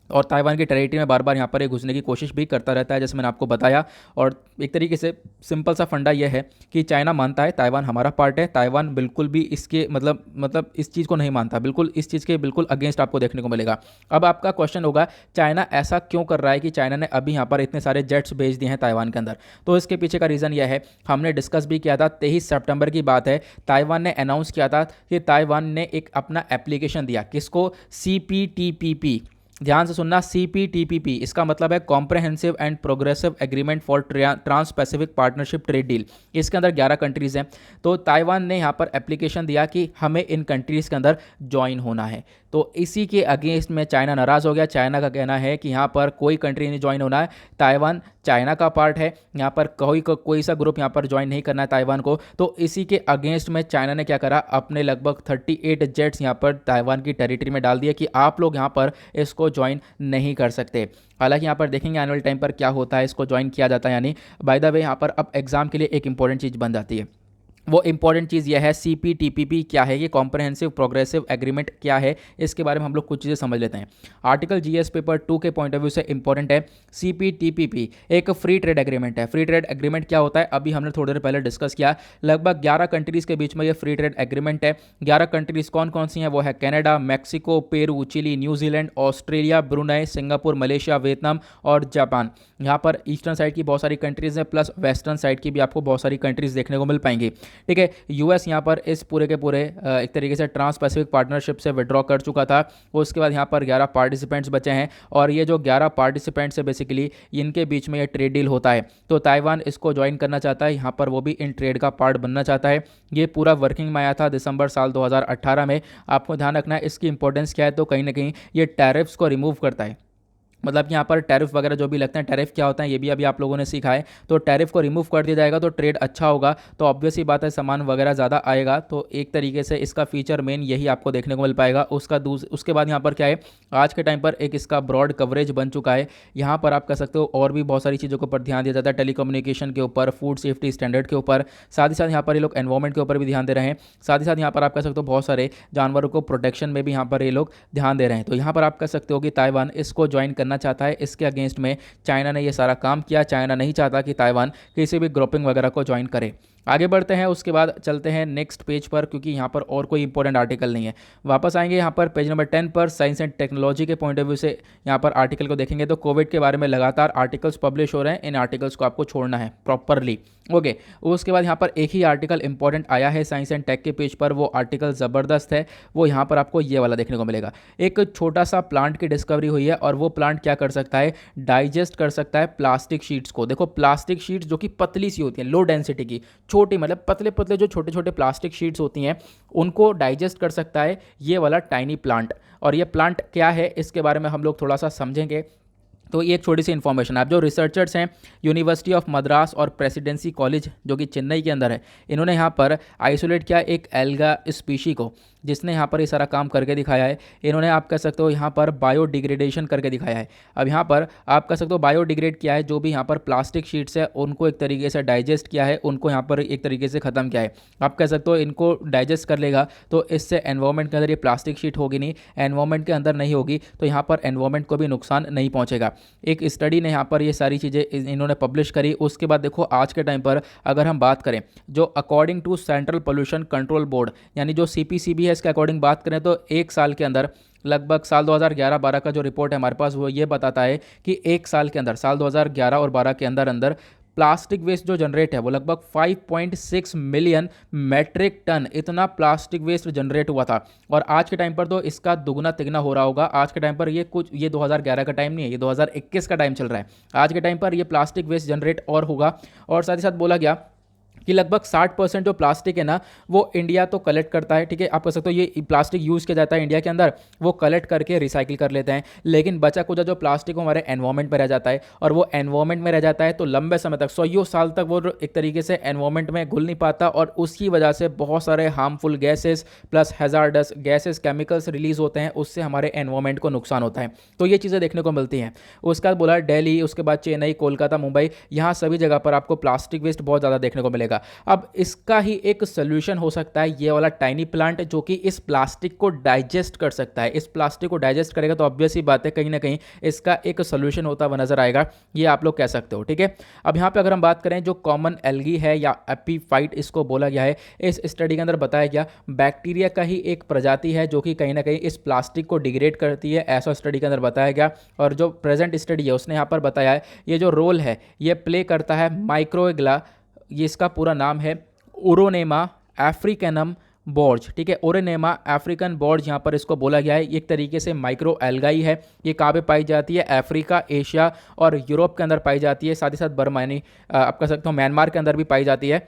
और ताइवान की टेरिटरी में बार बार यहाँ पर ये घुसने की कोशिश भी करता रहता है जैसे मैंने आपको बताया। और एक तरीके से सिंपल सा फंडा यह है कि चाइना मानता है ताइवान हमारा पार्ट है, ताइवान बिल्कुल भी इसके मतलब इस चीज़ को नहीं मानता, बिल्कुल इस चीज़ के बिल्कुल अगेंस्ट आपको देखने को मिलेगा। अब आपका क्वेश्चन होगा चाइना ऐसा क्यों कर रहा है कि चाइना ने अभी यहाँ पर इतने सारे जेट्स भेज दिए हैं ताइवान के अंदर। तो इसके पीछे का रीज़न यह है, हमने डिस्कस भी किया था, 23 सितंबर की बात है, ताइवान ने अनाउंस किया था कि ताइवान ने एक अपना एप्लीकेशन दिया, किसको, CPTPP। ध्यान से सुनना, CPTPP इसका मतलब है comprehensive and progressive agreement for Trans Pacific partnership trade deal. इसके अंदर 11 कंट्रीज़ हैं। तो ताइवान ने यहाँ पर एप्लीकेशन दिया कि हमें इन कंट्रीज़ के अंदर ज्वाइन होना है। तो इसी के अगेंस्ट में चाइना नाराज़ हो गया। चाइना का कहना है कि यहाँ पर कोई कंट्री नहीं ज्वाइन होना है, ताइवान चाइना का पार्ट है, यहाँ पर कोई सा ग्रुप यहाँ पर ज्वाइन नहीं करना है ताइवान को। तो इसी के अगेंस्ट में चाइना ने क्या करा, अपने लगभग 38 जेट्स यहाँ पर ताइवान की टेरिटरी में डाल दिया कि आप लोग यहाँ पर इसको ज्वाइन नहीं कर सकते। हालांकि यहाँ पर देखेंगे एनुअल टाइम पर क्या होता है, इसको ज्वाइन किया जाता है यानी। बाय द वे यहाँ पर अब एग्जाम के लिए एक इंपॉर्टेंट चीज़ बन जाती है। वो इंपॉर्टेंट चीज़ यह है CPTPP क्या है, ये कॉम्प्रहेंसिव प्रोग्रेसिव एग्रीमेंट क्या है, इसके बारे में हम लोग कुछ चीज़ें समझ लेते हैं। आर्टिकल GS पेपर 2 के पॉइंट ऑफ व्यू से इंपॉर्टेंट है। CPTPP एक फ्री ट्रेड एग्रीमेंट है। फ्री ट्रेड एग्रीमेंट क्या होता है, अभी हमने थोड़ी देर पहले डिस्कस किया। लगभग 11 कंट्रीज़ के बीच में ये फ्री ट्रेड एग्रीमेंट है। 11 कंट्रीज़ कौन कौन सी हैं, वो है Canada, Mexico, Peru, Chile, New Zealand, Australia, Brunei, Singapore, Malaysia, Vietnam और जापान। यहाँ पर ईस्टर्न साइड की बहुत सारी कंट्रीज़ हैं, प्लस वेस्टर्न साइड की भी आपको बहुत सारी कंट्रीज़ देखने को मिल पाएंगी। ठीक है, US यहाँ पर इस पूरे के पूरे एक तरीके से ट्रांस पैसिफिक पार्टनरशिप से विड्रॉ कर चुका था। उसके बाद यहाँ पर 11 पार्टिसिपेंट्स बचे हैं और ये जो 11 पार्टिसिपेंट्स है बेसिकली इनके बीच में ये ट्रेड डील होता है। तो ताइवान इसको ज्वाइन करना चाहता है, यहाँ पर वो भी इन ट्रेड का पार्ट बनना चाहता है। ये पूरा वर्किंग में आया था दिसंबर साल 2018 में। आपको ध्यान रखना है इसकी इंपॉर्टेंस क्या है, तो कहीं ना कहीं ये टैरिफ्स को रिमूव करता है। मतलब कि यहाँ पर टैरिफ वगैरह जो भी लगते हैं, टैरिफ क्या होता है ये भी अभी आप लोगों ने सीखा है। तो टैरिफ को रिमूव कर दिया जाएगा तो ट्रेड अच्छा होगा, तो ऑब्वियस ही बात है सामान वगैरह ज़्यादा आएगा। तो एक तरीके से इसका फीचर मेन यही आपको देखने को मिल पाएगा। उसके बाद यहाँ पर क्या है, आज के टाइम पर एक इसका ब्रॉड कवरेज बन चुका है। यहाँ पर आप कह सकते हो और भी बहुत सारी चीज़ों के ऊपर ध्यान दिया जाता है, टेलीकम्युनिकेशन के ऊपर, फूड सेफ्टी स्टैंडर्ड के ऊपर, साथ ही साथ यहाँ पर ये लोग एनवायरमेंट के ऊपर भी ध्यान दे रहे हैं। साथ ही साथ यहाँ पर आप कह सकते हो बहुत सारे जानवरों को प्रोटेक्शन में भी यहाँ पर ये लोग ध्यान दे रहे हैं। तो यहाँ पर आप कह सकते हो कि ताइवान इसको ज्वाइन करना चाहता है। इसके अगेंस्ट में चाइना ने ये सारा काम किया। चाइना नहीं चाहता कि ताइवान किसी भी ग्रुपिंग वगैरह को ज्वाइन करे। आगे बढ़ते हैं, उसके बाद चलते हैं नेक्स्ट पेज पर, क्योंकि यहाँ पर और कोई इंपॉर्टेंट आर्टिकल नहीं है। वापस आएंगे यहाँ पर पेज नंबर 10 पर, साइंस एंड टेक्नोलॉजी के पॉइंट ऑफ व्यू से यहाँ पर आर्टिकल को देखेंगे तो कोविड के बारे में लगातार आर्टिकल्स पब्लिश हो रहे हैं। इन आर्टिकल्स को आपको छोड़ना है प्रॉपरली। ओके, उसके बाद यहाँ पर एक ही आर्टिकल इंपॉर्टेंट आया है साइंस एंड टेक के पेज पर, वो आर्टिकल ज़बरदस्त है। वो यहाँ पर आपको ये वाला देखने को मिलेगा। एक छोटा सा प्लांट की डिस्कवरी हुई है और वो प्लांट क्या कर सकता है, डाइजेस्ट कर सकता है प्लास्टिक शीट्स को। देखो प्लास्टिक शीट्स जो कि पतली सी होती हैं, लो डेंसिटी की, छोटी मतलब पतले पतले जो छोटे छोटे प्लास्टिक शीट्स होती हैं, उनको डाइजेस्ट कर सकता है ये वाला टाइनी प्लांट। और ये प्लांट क्या है इसके बारे में हम लोग थोड़ा सा समझेंगे। तो ये एक छोटी सी इन्फॉर्मेशन है। जो रिसर्चर्स हैं यूनिवर्सिटी ऑफ मद्रास और प्रेसिडेंसी कॉलेज जो कि चेन्नई के अंदर है, इन्होंने यहाँ पर आइसोलेट किया एक एल्गा स्पीशी को, जिसने यहाँ पर ये सारा काम करके दिखाया है। इन्होंने आप कह सकते हो यहाँ पर बायोडिग्रेडेशन करके दिखाया है। अब यहाँ पर आप कह सकते हो बायोडिग्रेड किया है, जो भी यहाँ पर प्लास्टिक शीट्स है उनको एक तरीके से डाइजेस्ट किया है, उनको यहाँ पर एक तरीके से ख़त्म किया है। आप कह सकते हो इनको डाइजेस्ट कर लेगा तो इससे एनवायरमेंट के अंदर ये प्लास्टिक शीट होगी नहीं, एनवायरमेंट के अंदर नहीं होगी, तो यहाँ पर एनवायरमेंट को भी नुकसान नहीं पहुँचेगा। एक स्टडी ने यहाँ पर ये सारी चीज़ें इन्होंने पब्लिश करी। उसके बाद देखो आज के टाइम पर अगर हम बात करें, जो according to central pollution control board यानी जो CPCB है, इसके अकॉर्डिंग बात करें तो एक साल के अंदर लगभग साल 2011-12 का जो रिपोर्ट है हमारे पास वो ये बताता है कि एक साल के अंदर, साल 2011 और 12 के अंदर अंदर प्लास्टिक वेस्ट जो जनरेट है वो लगभग 5.6 मिलियन मेट्रिक टन, इतना प्लास्टिक वेस्ट जनरेट हुआ था। और आज के टाइम पर तो इसका दुगना तिगना हो रहा होगा। आज के टाइम पर ये 2011 का टाइम नहीं है, ये 2021 का टाइम चल रहा है। आज के टाइम पर ये प्लास्टिक वेस्ट जनरेट और होगा। और साथ ही साथ बोला गया कि लगभग 60% जो प्लास्टिक है ना वो इंडिया तो कलेक्ट करता है। ठीक है, आप कह सकते हो ये प्लास्टिक यूज़ किया जाता है इंडिया के अंदर, वो कलेक्ट करके रिसाइकिल कर लेते हैं। लेकिन बचा कुचा जो प्लास्टिक हमारे एनवायरमेंट में रह जाता है, और वो एनवायरमेंट में रह जाता है तो लंबे समय तक, 100 साल तक वो एक तरीके से एनवायरमेंट में घुल नहीं पाता, और उसकी वजह से बहुत सारे harmful gases plus hazards gases, chemicals release होते हैं, उससे हमारे एनवायरमेंट को नुकसान होता है। तो ये चीज़ें देखने को मिलती हैं। उसके बाद बोला दिल्ली, उसके बाद चेन्नई, कोलकाता, मुंबई, यहाँ सभी जगह पर आपको प्लास्टिक वेस्ट बहुत ज़्यादा देखने को मिलेगा। अब इसका ही एक सोल्यूशन हो सकता है ये वाला टाइनी प्लांट, जो कि इस प्लास्टिक को डाइजेस्ट कर सकता है। इस प्लास्टिक को डाइजेस्ट करेगा तो ऑब्वियस ही बात है कहीं ना कहीं इसका एक सोल्यूशन होता हुआ नजर आएगा, ये आप लोग कह सकते हो। ठीक है, अब यहाँ पे अगर हम बात करें जो कॉमन एल्गी है या एपीफाइट इसको बोला गया है, इस स्टडी के अंदर बताया गया बैक्टीरिया का ही एक प्रजाति है जो कि कहीं ना कहीं इस प्लास्टिक को डिग्रेड करती है, ऐसा स्टडी के अंदर बताया गया। और जो प्रेजेंट स्टडी है उसने यहाँ पर बताया है ये जो रोल है ये प्ले करता है माइक्रोएग्ला, ये इसका पूरा नाम है ओरोनेमा अफ्रीकैनम बोर्ज। ठीक है, ओरोनेमा अफ्रीकन बोर्ज यहाँ पर इसको बोला गया है। एक तरीके से माइक्रो एल्गाई है। ये कहाँ पे पाई जाती है, अफ्रीका, एशिया और यूरोप के अंदर पाई जाती है। साथ ही साथ बर्मा यानी आप कह सकते हो म्यांमार के अंदर भी पाई जाती है।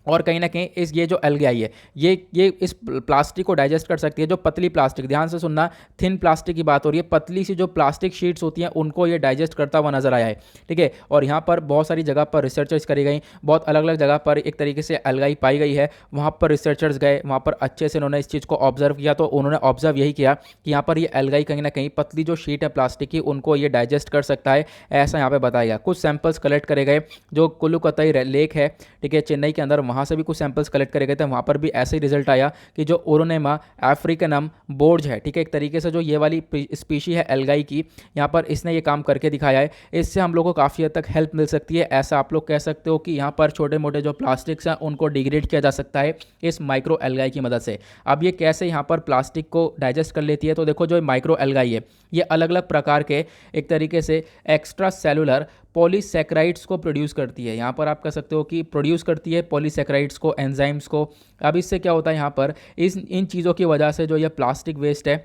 और कहीं ना कहीं ये जो एल्गाई है ये इस प्लास्टिक को डाइजेस्ट कर सकती है। जो पतली प्लास्टिक, ध्यान से सुनना, थिन प्लास्टिक की बात हो रही है, पतली सी जो प्लास्टिक शीट्स होती हैं उनको ये डाइजेस्ट करता हुआ नजर आया है। ठीक है, और यहाँ पर बहुत सारी जगह पर रिसर्चर्स करी गई, बहुत अलग अलग जगह पर एक तरीके से एल्गाई पाई गई है। वहाँ पर रिसर्चर्स गए, वहाँ पर अच्छे से उन्होंने इस चीज़ को ऑब्जर्व किया, तो उन्होंने ऑब्जर्व यही किया कि यहाँ पर ये एल्गाई कहीं ना कहीं पतली जो शीट है प्लास्टिक की उनको ये डाइजेस्ट कर सकता है, ऐसा यहाँ पर बताया गया। कुछ सैंपल्स कलेक्ट करे गए, जो कुल्लुकतई लेक है, ठीक है, चेन्नई के अंदर, वहाँ से भी कुछ सैंपल्स कलेक्ट करे गए थे। वहाँ पर भी ऐसे ही रिजल्ट आया कि जो ओरोनेमा अफ्रीकनम बोर्ज है, ठीक है, एक तरीके से जो ये वाली स्पीशी है एल्गाई की, यहाँ पर इसने ये काम करके दिखाया है। इससे हम लोग को काफ़ी हद तक हेल्प मिल सकती है, ऐसा आप लोग कह सकते हो कि यहाँ पर छोटे मोटे जो प्लास्टिक्स हैं उनको डिग्रेड किया जा सकता है इस माइक्रो एल्गाई की मदद से। अब ये कैसे यहाँ पर प्लास्टिक को डाइजेस्ट कर लेती है, तो देखो जो माइक्रो एल्गाई है ये अलग अलग प्रकार के एक तरीके से एक्स्ट्रा सेलुलर पॉलीसैकेराइड्स को प्रोड्यूस करती है। यहाँ पर आप कह सकते हो कि प्रोड्यूस करती है पॉलीसैकेराइड्स को, एंजाइम्स को। अब इससे क्या होता है, यहाँ पर इन चीज़ों की वजह से जो ये प्लास्टिक वेस्ट है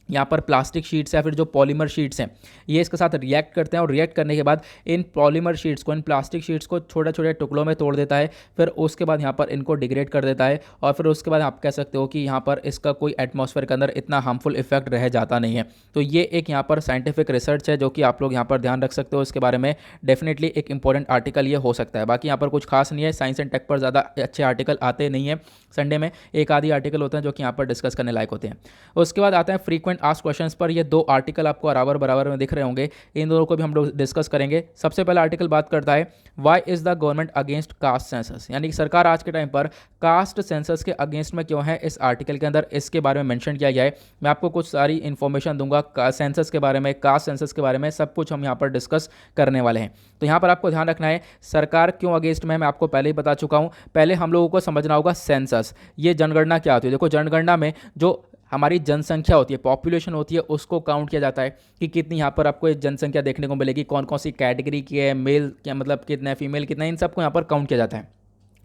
यहाँ पर प्लास्टिक शीट्स या फिर जो पॉलीमर शीट्स हैं ये इसके साथ रिएक्ट करते हैं और रिएक्ट करने के बाद इन पॉलीमर शीट्स को, इन प्लास्टिक शीट्स को छोटे छोटे टुकड़ों में तोड़ देता है। फिर उसके बाद यहाँ पर इनको डिग्रेड कर देता है और फिर उसके बाद आप कह सकते हो कि यहाँ पर इसका कोई एटमॉस्फेयर के अंदर इतना हार्मफुल इफेक्ट रह जाता नहीं है। तो ये एक यहाँ पर साइंटिफिक रिसर्च है जो कि आप लोग यहाँ पर ध्यान रख सकते हो। इसके बारे में डेफिनेटली एक इंपॉर्टेंट आर्टिकल ये हो सकता है। बाकी यहाँ पर कुछ खास नहीं है, साइंस एंड टेक पर ज़्यादा अच्छे आर्टिकल आते नहीं है। संडे में एक आधी आर्टिकल होते हैं जो कि यहाँ पर डिस्कस करने लायक होते हैं। उसके बाद आते हैं फ्रीक्वेंट आस्क्ड क्वेश्चंस पर। ये दो आर्टिकल आपको बराबर बराबर में दिख रहे होंगे, इन दोनों को भी हम लोग डिस्कस करेंगे। सबसे पहला आर्टिकल बात करता है why is the government against caste census, यानी कि सरकार आज के टाइम पर कास्ट सेंसस के अगेंस्ट में क्यों है। इस आर्टिकल के अंदर इसके बारे में मेंशन किया गया है। मैं आपको कुछ सारी इन्फॉर्मेशन दूंगा सेंसस के बारे में, कास्ट सेंसस के बारे में, सब कुछ हम यहाँ पर डिस्कस करने वाले हैं। तो यहाँ पर आपको ध्यान रखना है सरकार क्यों अगेंस्ट में है, मैं आपको पहले ही बता चुका हूँ। पहले हम लोगों को समझना होगा सेंसस, ये जनगणना क्या होती है। देखो जनगणना में जो हमारी जनसंख्या होती है, पॉपुलेशन होती है, उसको काउंट किया जाता है कि कितनी यहाँ पर आपको जनसंख्या देखने को मिलेगी, कौन कौन सी कैटेगरी की है, मेल क्या मतलब कितना है, फीमेल कितना है, इन सबको यहाँ पर काउंट किया जाता है।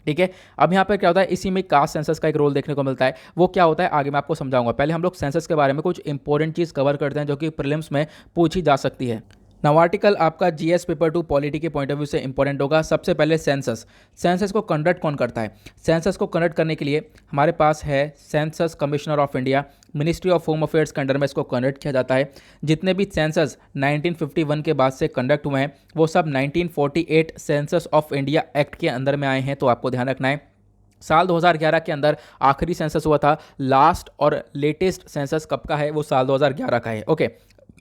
ठीक है, अब यहाँ पर क्या होता है, इसी में कास्ट सेंसस का एक रोल देखने को मिलता है। वो क्या होता है आगे मैं आपको समझाऊंगा। पहले हम लोग सेंसस के बारे में कुछ इंपॉर्टेंट चीज़ कवर करते हैं जो कि प्रीलिम्स में पूछी जा सकती है। नव आर्टिकल आपका जीएस पेपर 2 पॉलिटी के पॉइंट ऑफ व्यू से इंपॉर्टेंट होगा। सबसे पहले सेंसस, सेंसस को कंडक्ट कौन करता है। सेंसस को कंडक्ट करने के लिए हमारे पास है census commissioner of India, ministry of home affairs के अंडर में इसको कंडक्ट किया जाता है। जितने भी सेंसस 1951 के बाद से कंडक्ट हुए हैं वो सब 1948 सेंसस ऑफ इंडिया एक्ट के अंदर में आए हैं। तो आपको ध्यान रखना है साल 2011 के अंदर आखिरी सेंसस हुआ था। लास्ट और लेटेस्ट सेंसस कब का है, वो साल 2011 का है। ओके,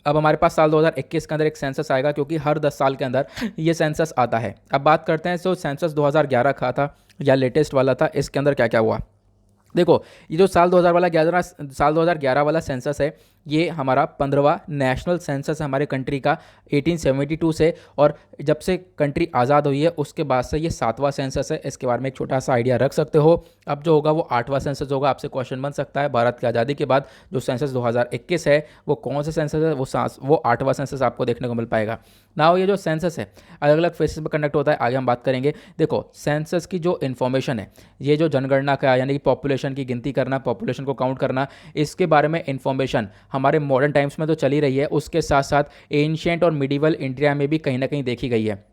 अब हमारे पास साल 2021 के अंदर एक सेंसस आएगा क्योंकि हर 10 साल के अंदर ये सेंसस आता है। अब बात करते हैं जो सेंसस 2011 का था या लेटेस्ट वाला था, इसके अंदर क्या क्या हुआ। देखो ये जो साल 2011 वाला सेंसस है ये हमारा 15वां नेशनल सेंसस है हमारे कंट्री का 1872 से, और जब से कंट्री आज़ाद हुई है उसके बाद से ये 7वां सेंसस है। इसके बारे में एक छोटा सा आइडिया रख सकते हो। अब जो होगा वो 8वां सेंसस होगा। आपसे क्वेश्चन बन सकता है भारत की आज़ादी के बाद जो सेंसस 2021 है वो कौन सा सेंसस है, वो 8वां सेंसस आपको देखने को मिल पाएगा ना। ये जो सेंसस है अलग अलग फेसेस पर कंडक्ट होता है, आगे हम बात करेंगे। देखो सेंसस की जो इन्फॉर्मेशन है, ये जो जनगणना का यानी कि पॉपुलेशन की गिनती करना, पॉपुलेशन को काउंट करना, इसके बारे में इन्फॉर्मेशन हमारे मॉडर्न टाइम्स में तो चली रही है, उसके साथ साथ एंशिएंट और मिडिवल इंडिया में भी कहीं ना कहीं देखी गई है।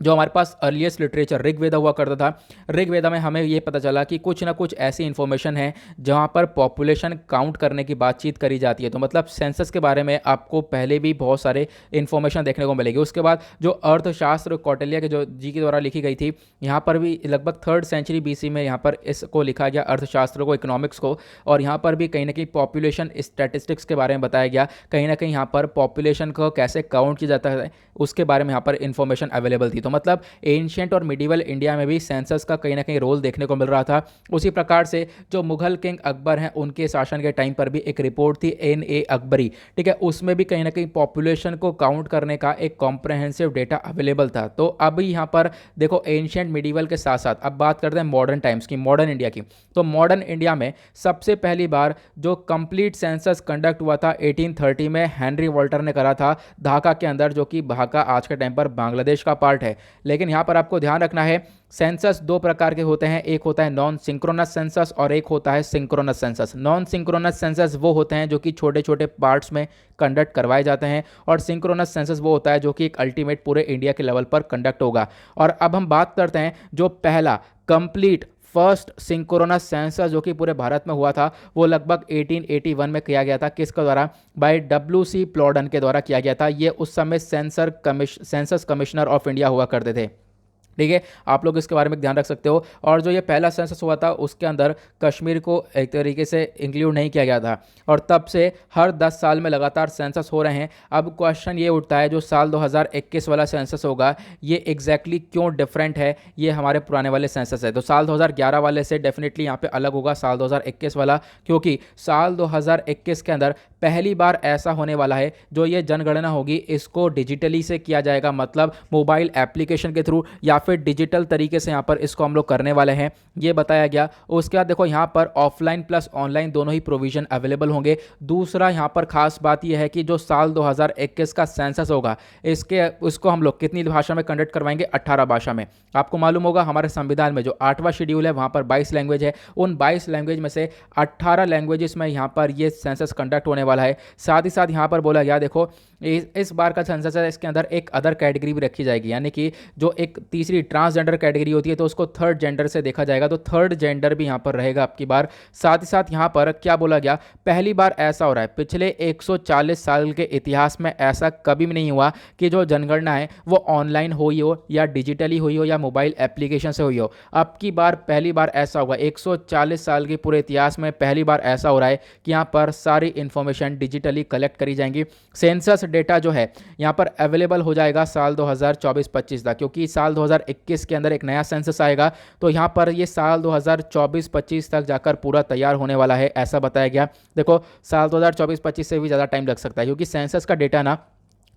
जो हमारे पास अर्लीस्ट लिटरेचर ऋग्वेदा हुआ करता था, ऋग्वेदा में हमें ये पता चला कि कुछ ना कुछ ऐसी इन्फॉर्मेशन है जहाँ पर पॉपुलेशन काउंट करने की बातचीत करी जाती है। तो मतलब सेंसस के बारे में आपको पहले भी बहुत सारे इन्फॉर्मेशन देखने को मिलेगी। उसके बाद जो अर्थशास्त्र कौटिल्य के जो जी के द्वारा लिखी गई थी, यहाँ पर भी लगभग 3rd सेंचुरी BC में यहाँ पर इसको लिखा गया अर्थशास्त्र को, इकोनॉमिक्स को, और यहाँ पर भी कहीं ना कहीं पॉपुलेशन स्टैटिस्टिक्स के बारे में बताया गया। कहीं ना कहीं यहाँ पर पॉपुलेशन को कैसे काउंट किया जाता है उसके बारे में यहाँ पर इन्फॉर्मेशन अवेलेबल थी। तो मतलब एंशिएंट और मिडिवल इंडिया में भी सेंसस का कहीं ना कहीं रोल देखने को मिल रहा था। उसी प्रकार से जो मुगल किंग अकबर हैं उनके शासन के टाइम पर भी एक रिपोर्ट थी NA अकबरी, ठीक है, उसमें भी कहीं ना कहीं पॉपुलेशन को काउंट करने का एक कॉम्प्रहेंसिव डेटा अवेलेबल था। तो अब यहाँ पर देखो एंशिएंट मिडिवल के साथ साथ अब बात करते हैं मॉडर्न टाइम्स की, मॉडर्न इंडिया की। तो मॉडर्न इंडिया में सबसे पहली बार जो कंप्लीट सेंसस कंडक्ट हुआ था 1830 में हेनरी वॉल्टर ने करा था ढाका के अंदर, जो कि ढाका आज के टाइम पर बांग्लादेश का पार्ट है। लेकिन यहाँ पर आपको ध्यान रखना है सेंसस 2 प्रकार के होते हैं, एक होता है नॉन सिंक्रोनस सेंसस और एक होता है synchronous census. Non synchronous census वो होते हैं जो कि छोटे छोटे पार्ट्स में कंडक्ट करवाए जाते हैं, और सिंक्रोनस सेंसस वो होता है जो कि एक अल्टीमेट पूरे इंडिया के लेवल पर कंडक्ट होगा। और अब हम बात करते हैं जो पहला कंप्लीट फर्स्ट सिंक्रोनस सेंसस जो कि पूरे भारत में हुआ था वो लगभग 1881 में किया गया था। किसके द्वारा? बाय WC प्लॉडन के द्वारा किया गया था। ये उस समय सेंसस कमिश्नर ऑफ इंडिया हुआ करते थे। ठीक है, आप लोग इसके बारे में ध्यान रख सकते हो। और जो ये पहला सेंसस हुआ था उसके अंदर कश्मीर को एक तरीके से इंक्लूड नहीं किया गया था, और तब से हर 10 साल में लगातार सेंसस हो रहे हैं। अब क्वेश्चन ये उठता है जो साल 2021 वाला सेंसस होगा ये एग्जैक्टली क्यों डिफरेंट है ये हमारे पुराने वाले सेंसस है। तो साल 2011 वाले से डेफिनेटली यहाँ पे अलग होगा साल 2021 वाला, क्योंकि साल 2021 के अंदर पहली बार ऐसा होने वाला है जो ये जनगणना होगी इसको डिजिटली से किया जाएगा, मतलब मोबाइल एप्लीकेशन के थ्रू या फिर डिजिटल तरीके से यहाँ पर इसको हम लोग करने वाले हैं, ये बताया गया। उसके बाद देखो यहाँ पर ऑफलाइन प्लस ऑनलाइन दोनों ही प्रोविजन अवेलेबल होंगे। दूसरा यहाँ पर खास बात यह है कि जो साल 2021 का सेंसस होगा उसको हम लोग कितनी भाषा में कंडक्ट करवाएंगे, 18 भाषा में। आपको मालूम होगा हमारे संविधान में जो 8वां शेड्यूल है वहाँ पर 22 लैंग्वेज है, उन 22 लैंग्वेज में से 18 लैंग्वेजेस में यहाँ पर ये सेंसस कंडक्ट होने वाला है। साथ ही साथ यहाँ पर बोला गया देखो इस बार का सेंसस है, इसके अंदर एक अदर कैटेगरी भी रखी जाएगी, यानी कि जो एक तीसरी ट्रांसजेंडर कैटेगरी होती है तो उसको थर्ड जेंडर से देखा जाएगा, तो थर्ड जेंडर भी यहाँ पर रहेगा आपकी बार। साथ ही साथ यहाँ पर क्या बोला गया, पहली बार ऐसा हो रहा है, पिछले 140 साल के इतिहास में ऐसा कभी भी नहीं हुआ कि जो जनगणना है वो ऑनलाइन हुई हो या डिजिटली हुई हो या मोबाइल एप्लीकेशन से हुई हो। अब की बार पहली बार ऐसा होगा, 140 साल के पूरे इतिहास में पहली बार ऐसा हो रहा है कि यहाँ पर सारी इंफॉर्मेशन डिजिटली कलेक्ट करी जाएंगी। सेंसस डेटा जो है यहाँ पर अवेलेबल हो जाएगा साल 2024-25 तक, क्योंकि साल 2021 के अंदर एक नया सेंसस आएगा, तो यहाँ पर ये साल 2024-25 तक जाकर पूरा तैयार होने वाला है, ऐसा बताया गया। देखो साल 2024-25 से भी ज़्यादा टाइम लग सकता है, क्योंकि सेंसस का डेटा ना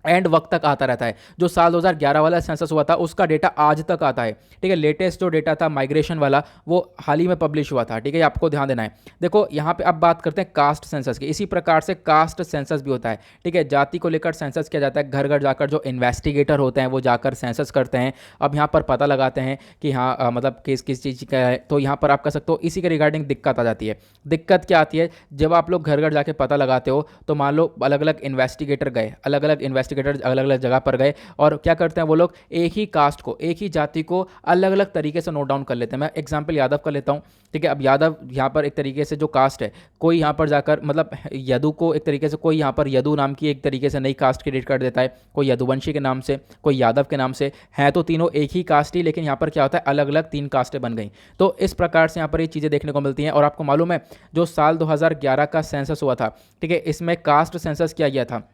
एंड वक्त तक आता रहता है। जो साल 2011 वाला सेंसस हुआ था उसका डेटा आज तक आता है, ठीक है। लेटेस्ट जो डेटा था माइग्रेशन वाला वो हाल ही में पब्लिश हुआ था, ठीक है, आपको ध्यान देना है। देखो यहाँ पे अब बात करते हैं कास्ट सेंसस की। इसी प्रकार से कास्ट सेंसस भी होता है, ठीक है। जाति को लेकर सेंसस किया जाता है, घर घर जाकर जो इन्वेस्टिगेटर होते हैं वो जाकर सेंसस करते हैं। अब यहाँ पर पता लगाते हैं कि हाँ मतलब किस किस चीज़ का है, तो यहाँ पर आप कर सकते हो। इसी के रिगार्डिंग दिक्कत आ जाती है। दिक्कत क्या आती है, जब आप लोग घर घर जाके पता लगाते हो तो मान लो अलग अलग इन्वेस्टिगेटर गए, अलग अलग इन्वेस्टिगेटर अलग अलग जगह पर गए, और क्या करते हैं वो लोग एक ही कास्ट को, एक ही जाति को अलग अलग तरीके से नोट डाउन कर लेते हैं। मैं एग्जांपल यादव का लेता हूँ, ठीक है। अब यादव यहाँ पर एक तरीके से जो कास्ट है, कोई यहाँ पर जाकर मतलब यदु को एक तरीके से, कोई यहाँ पर यदु नाम की एक तरीके से नई कास्ट क्रिएट कर देता है, कोई यदुवंशी के नाम से, कोई यादव के नाम से, है तो तीनों एक ही कास्ट ही, लेकिन यहाँ पर क्या होता है अलग अलग 3 कास्टें बन गई। तो इस प्रकार से यहाँ पर ये चीज़ें देखने को मिलती हैं। और आपको मालूम है जो साल 2011 का सेंसस हुआ था, ठीक है, इसमें कास्ट सेंसस किया गया था,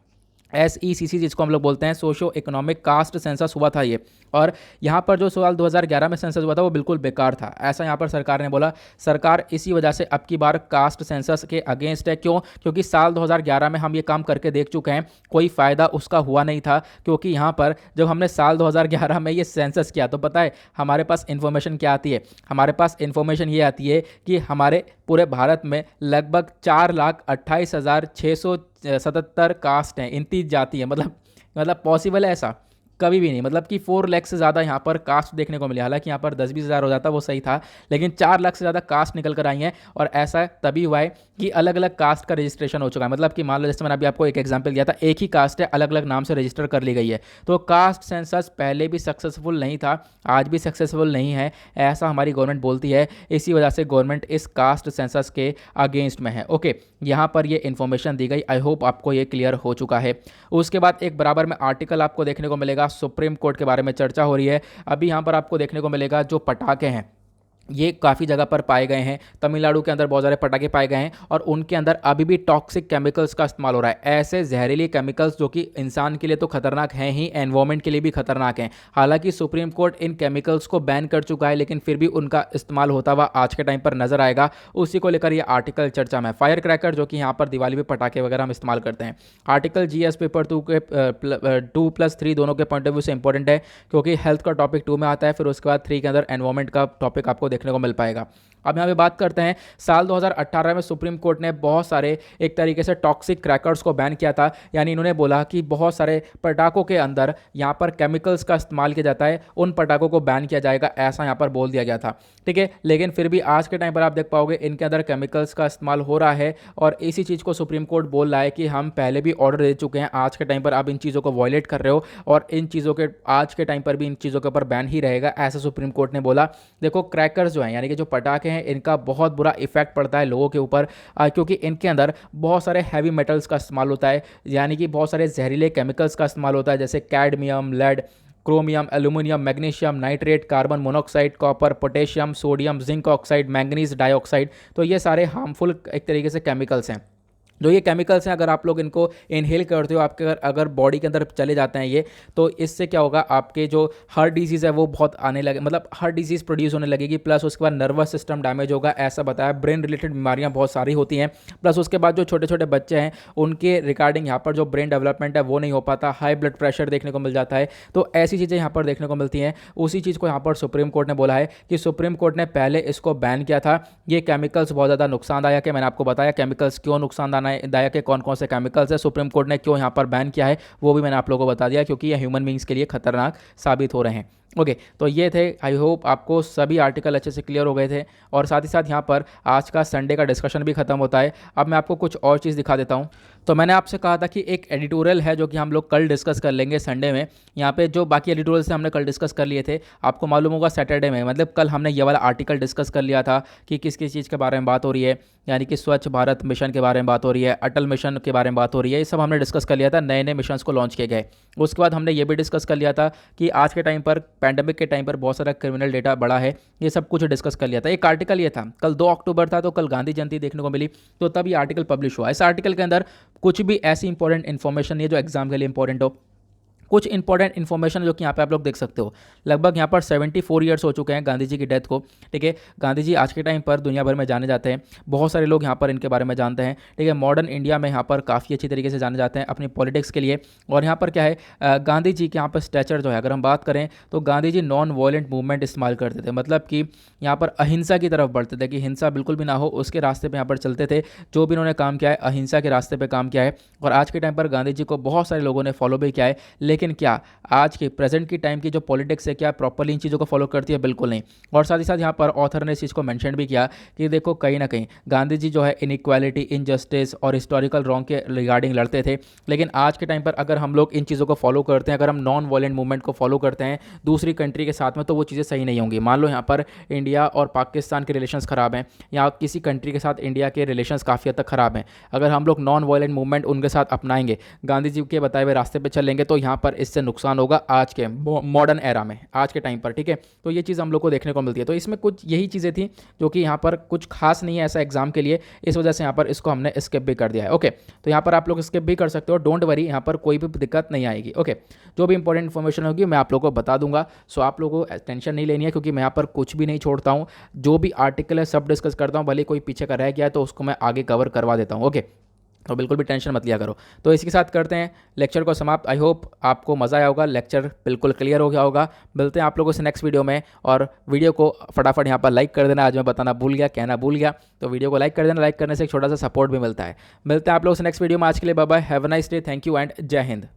SECC जिसको हम लोग बोलते हैं, सोशो इकोनॉमिक कास्ट सेंसस हुआ था ये। और यहाँ पर जो साल 2011 में सेंसस हुआ था वो बिल्कुल बेकार था, ऐसा यहाँ पर सरकार ने बोला। सरकार इसी वजह से अब की बार कास्ट सेंसस के अगेंस्ट है। क्यों? क्योंकि साल 2011 में हम ये काम करके देख चुके हैं, कोई फ़ायदा उसका हुआ नहीं था। क्योंकि यहाँ पर जब हमने साल 2011 में ये सेंसस किया तो पता है हमारे पास इन्फॉर्मेशन क्या आती है, हमारे पास इन्फॉर्मेशन ये आती है कि हमारे पूरे भारत में लगभग 4,28,677 कास्ट हैं, 29 जाति है। मतलब पॉसिबल है ऐसा? कभी भी नहीं। मतलब कि 4 लाख से ज़्यादा यहाँ पर कास्ट देखने को मिली। हालांकि यहाँ पर 10-20 हज़ार हो जाता वो सही था, लेकिन 4 लाख से ज़्यादा कास्ट निकल कर आई हैं। और ऐसा तभी हुआ है कि अलग अलग कास्ट का रजिस्ट्रेशन हो चुका है। मतलब कि मान लो जैसे मैंने अभी आपको एक एग्जांपल दिया था, एक ही कास्ट है, अलग अलग नाम से रजिस्टर कर ली गई है। तो कास्ट सेंसस पहले भी सक्सेसफुल नहीं था, आज भी सक्सेसफुल नहीं है, ऐसा हमारी गवर्नमेंट बोलती है। इसी वजह से गवर्नमेंट इस कास्ट सेंसस के अगेंस्ट में है। ओके, यहाँ पर ये इन्फॉर्मेशन दी गई। आई होप आपको ये क्लियर हो चुका है। उसके बाद एक बराबर में आर्टिकल आपको देखने को मिलेगा, सुप्रीम कोर्ट के बारे में चर्चा हो रही है। अभी यहाँ पर आपको देखने को मिलेगा जो पटाखे हैं ये काफ़ी जगह पर पाए गए हैं। तमिलनाडु के अंदर बहुत सारे पटाखे पाए गए हैं और उनके अंदर अभी भी टॉक्सिक केमिकल्स का इस्तेमाल हो रहा है। ऐसे जहरीले केमिकल्स जो कि इंसान के लिए तो खतरनाक हैं ही, एनवायरमेंट के लिए भी खतरनाक हैं। हालांकि सुप्रीम कोर्ट इन केमिकल्स को बैन कर चुका है, लेकिन फिर भी उनका इस्तेमाल होता हुआ आज के टाइम पर नजर आएगा। उसी को लेकर ये आर्टिकल चर्चा में। फायर क्रैकर जो कि यहाँ पर दिवाली में पटाखे वगैरह हम इस्तेमाल करते हैं। आर्टिकल GS पेपर 2+3 दोनों के पॉइंट ऑफ व्यू से इंपॉर्टेंट है, क्योंकि हेल्थ का टॉपिक 2 में आता है, फिर उसके बाद 3 के अंदर एनवायरमेंट का टॉपिक आपको देखने को मिल पाएगा। अब यहाँ पे बात करते हैं, साल 2018 में सुप्रीम कोर्ट ने बहुत सारे एक तरीके से टॉक्सिक क्रैकर्स को बैन किया था। यानी इन्होंने बोला कि बहुत सारे पटाखों के अंदर यहाँ पर केमिकल्स का इस्तेमाल किया जाता है, उन पटाखों को बैन किया जाएगा, ऐसा यहाँ पर बोल दिया गया था, ठीक है। लेकिन फिर भी आज के टाइम पर आप देख पाओगे इनके अंदर केमिकल्स का इस्तेमाल हो रहा है और इसी चीज़ को सुप्रीम कोर्ट बोल रहा है कि हम पहले भी ऑर्डर दे चुके हैं, आज के टाइम पर आप इन चीज़ों को वॉयलेट कर रहे हो और इन चीज़ों के आज के टाइम पर भी इन चीज़ों के ऊपर बैन ही रहेगा, ऐसा सुप्रीम कोर्ट ने बोला। देखो क्रैकर्स जो हैं यानी कि जो पटाखे हैं इनका बहुत बुरा इफेक्ट पड़ता है लोगों के ऊपर, क्योंकि इनके अंदर बहुत सारे हैवी मेटल्स का इस्तेमाल होता है, यानी कि बहुत सारे जहरीले केमिकल्स का इस्तेमाल होता है, जैसे cadmium, lead, chromium, aluminium, magnesium, nitrate, carbon monoxide, copper, potassium, sodium, zinc oxide, manganese dioxide. तो ये सारे हार्मफुल एक तरीके से केमिकल्स हैं। जो ये केमिकल्स हैं, अगर आप लोग इनको इनहेल करते हो, आपके अगर बॉडी के अंदर चले जाते हैं ये, तो इससे क्या होगा, आपके जो हार्ट डिजीज़ है वो बहुत आने लगे, मतलब हार्ट डिजीज़ प्रोड्यूस होने लगेगी, प्लस उसके बाद नर्वस सिस्टम डैमेज होगा, ऐसा बताया। ब्रेन रिलेटेड बीमारियां बहुत सारी होती हैं, प्लस उसके बाद जो छोटे छोटे बच्चे हैं उनके रिगार्डिंग यहाँ पर जो ब्रेन डेवलपमेंट है वो नहीं हो पाता, हाई ब्लड प्रेशर देखने को मिल जाता है। तो ऐसी चीज़ें यहाँ पर देखने को मिलती हैं। उसी चीज़ को यहाँ पर सुप्रीम कोर्ट ने बोला है कि सुप्रीम कोर्ट ने पहले इसको बैन किया था। ये केमिकल्स बहुत ज़्यादा नुकसानदायक है, मैंने आपको बताया केमिकल्स क्यों नुकसानदायक है, कौन कौन से केमिकल्स है, सुप्रीम कोर्ट ने क्यों यहाँ पर बैन किया है वो भी मैंने आप लोगों को बता दिया, क्योंकि ये ह्यूमन बींग्स के लिए खतरनाक साबित हो रहे हैं। ओके, तो ये थे, आई होप आपको सभी आर्टिकल अच्छे से क्लियर हो गए थे। और साथ ही साथ यहाँ पर आज का संडे का डिस्कशन भी खत्म होता है। अब मैं आपको कुछ और चीज़ दिखा देता हूँ। तो मैंने आपसे कहा था कि एक एडिटोरियल है जो कि हम लोग कल डिस्कस कर लेंगे संडे में। यहाँ पे जो बाकी एडिटोरियल से हमने कल डिस्कस कर लिए थे, आपको मालूम होगा सैटरडे में, मतलब कल हमने ये वाला आर्टिकल डिस्कस कर लिया था कि किस किस चीज़ के बारे में बात हो रही है, यानी कि स्वच्छ भारत मिशन के बारे में बात हो रही है, अटल मिशन के बारे में बात हो रही है, ये सब हमने डिस्कस कर लिया था, नए नए मिशन को लॉन्च किए गए। उसके बाद हमने ये भी डिस्कस कर लिया था कि आज के टाइम पर, पैंडेमिक के टाइम पर बहुत सारा क्रिमिनल डेटा बढ़ा है, ये सब कुछ डिस्कस कर लिया था। एक आर्टिकल ये था, कल 2 अक्टूबर था तो कल गांधी जयंती देखने को मिली, तो तब ये आर्टिकल पब्लिश हुआ। इस आर्टिकल के अंदर कुछ भी ऐसी इंपॉर्टेंट इन्फॉर्मेशन नहीं है जो एग्जाम के लिए इंपॉर्टेंट हो। कुछ इंपॉर्टेंट इन्फॉर्मेशन जो कि यहाँ पे आप लोग देख सकते हो। लगभग यहाँ पर 74 ईयर्स हो चुके हैं गांधी जी की डेथ को, ठीक है। गांधी जी आज के टाइम पर दुनिया भर में जाने जाते हैं, बहुत सारे लोग यहाँ पर इनके बारे में जानते हैं, ठीक है। मॉडर्न इंडिया में यहाँ पर काफ़ी अच्छी तरीके से जाने जाते हैं अपनी पॉलिटिक्स के लिए। और यहाँ पर क्या है, गांधी जी के यहाँ पर स्टैचर जो है, अगर हम बात करें तो Gandhi ji non violent movement इस्तेमाल करते थे, मतलब कि यहाँ पर अहिंसा की तरफ बढ़ते थे, कि हिंसा बिल्कुल भी ना हो, उसके रास्ते पर यहाँ पर चलते थे। जो भी इन्होंने काम किया है अहिंसा के रास्ते पर काम किया है, और आज के टाइम पर गांधी जी को बहुत सारे लोगों ने फॉलो भी किया है। लेकिन क्या आज के प्रेजेंट की टाइम की जो पॉलिटिक्स है क्या प्रॉपर्ली इन चीज़ों को फॉलो करती है? बिल्कुल नहीं। और साथ ही साथ यहाँ पर ऑथर ने इस चीज़ को मेंशन भी किया कि देखो कहीं ना कहीं गांधी जी जो है इनइक्वालिटी, इनजस्टिस और हिस्टोरिकल रॉन्ग के रिगार्डिंग लड़ते थे। लेकिन आज के टाइम पर अगर हम लोग इन चीज़ों को फॉलो करते हैं, अगर हम नॉन वायलेंट मूवमेंट को फॉलो करते हैं दूसरी कंट्री के साथ में, तो वो चीज़ें सही नहीं होंगी। मान लो यहाँ पर इंडिया और पाकिस्तान के रिलेशंस ख़राब हैं, या किसी कंट्री के साथ इंडिया के रिलेशंस काफ़ी हद तक ख़राब हैं, अगर हम लोग नॉन वायलेंट मूवमेंट उनके साथ अपनाएंगे, गांधी जी के बताए हुए रास्ते पर चलेंगे, तो यहाँ पर इससे नुकसान होगा आज के मॉडर्न एरा में, आज के टाइम पर, ठीक है। तो ये चीज़ हम लोग को देखने को मिलती है। तो इसमें कुछ यही चीज़ें थी जो कि यहाँ पर कुछ खास नहीं है ऐसा एग्जाम के लिए, इस वजह से यहाँ पर इसको हमने स्किप भी कर दिया है। ओके, तो यहाँ पर आप लोग स्किप भी कर सकते हो, डोंट वरी, यहाँ पर कोई भी दिक्कत नहीं आएगी। ओके, जो भी इंपॉर्टेंट इन्फॉर्मेशन होगी मैं आप लोगों को बता दूंगा, सो आप लोगों को टेंशन नहीं लेनी है, क्योंकि मैं यहाँ पर कुछ भी नहीं छोड़ता हूँ। जो भी आर्टिकल है सब डिस्कस करता हूँ, भले कोई पीछे का रह गया है तो उसको मैं आगे कवर करवा देता हूँ। ओके, तो बिल्कुल भी टेंशन मत लिया करो। तो इसी के साथ करते हैं लेक्चर को समाप्त। आई होप आपको मज़ा आया होगा, लेक्चर बिल्कुल क्लियर हो गया होगा। मिलते हैं आप लोगों से नेक्स्ट वीडियो में, और वीडियो को फटाफट यहाँ पर लाइक कर देना, आज मैं बताना भूल गया, कहना भूल गया, तो वीडियो को लाइक कर देना, लाइक करने से एक छोटा सा सपोर्ट भी मिलता है। मिलते हैं आप लोगों से नेक्स्ट वीडियो में, आज के लिए bye bye, have a nice day, thank you and जय हिंद।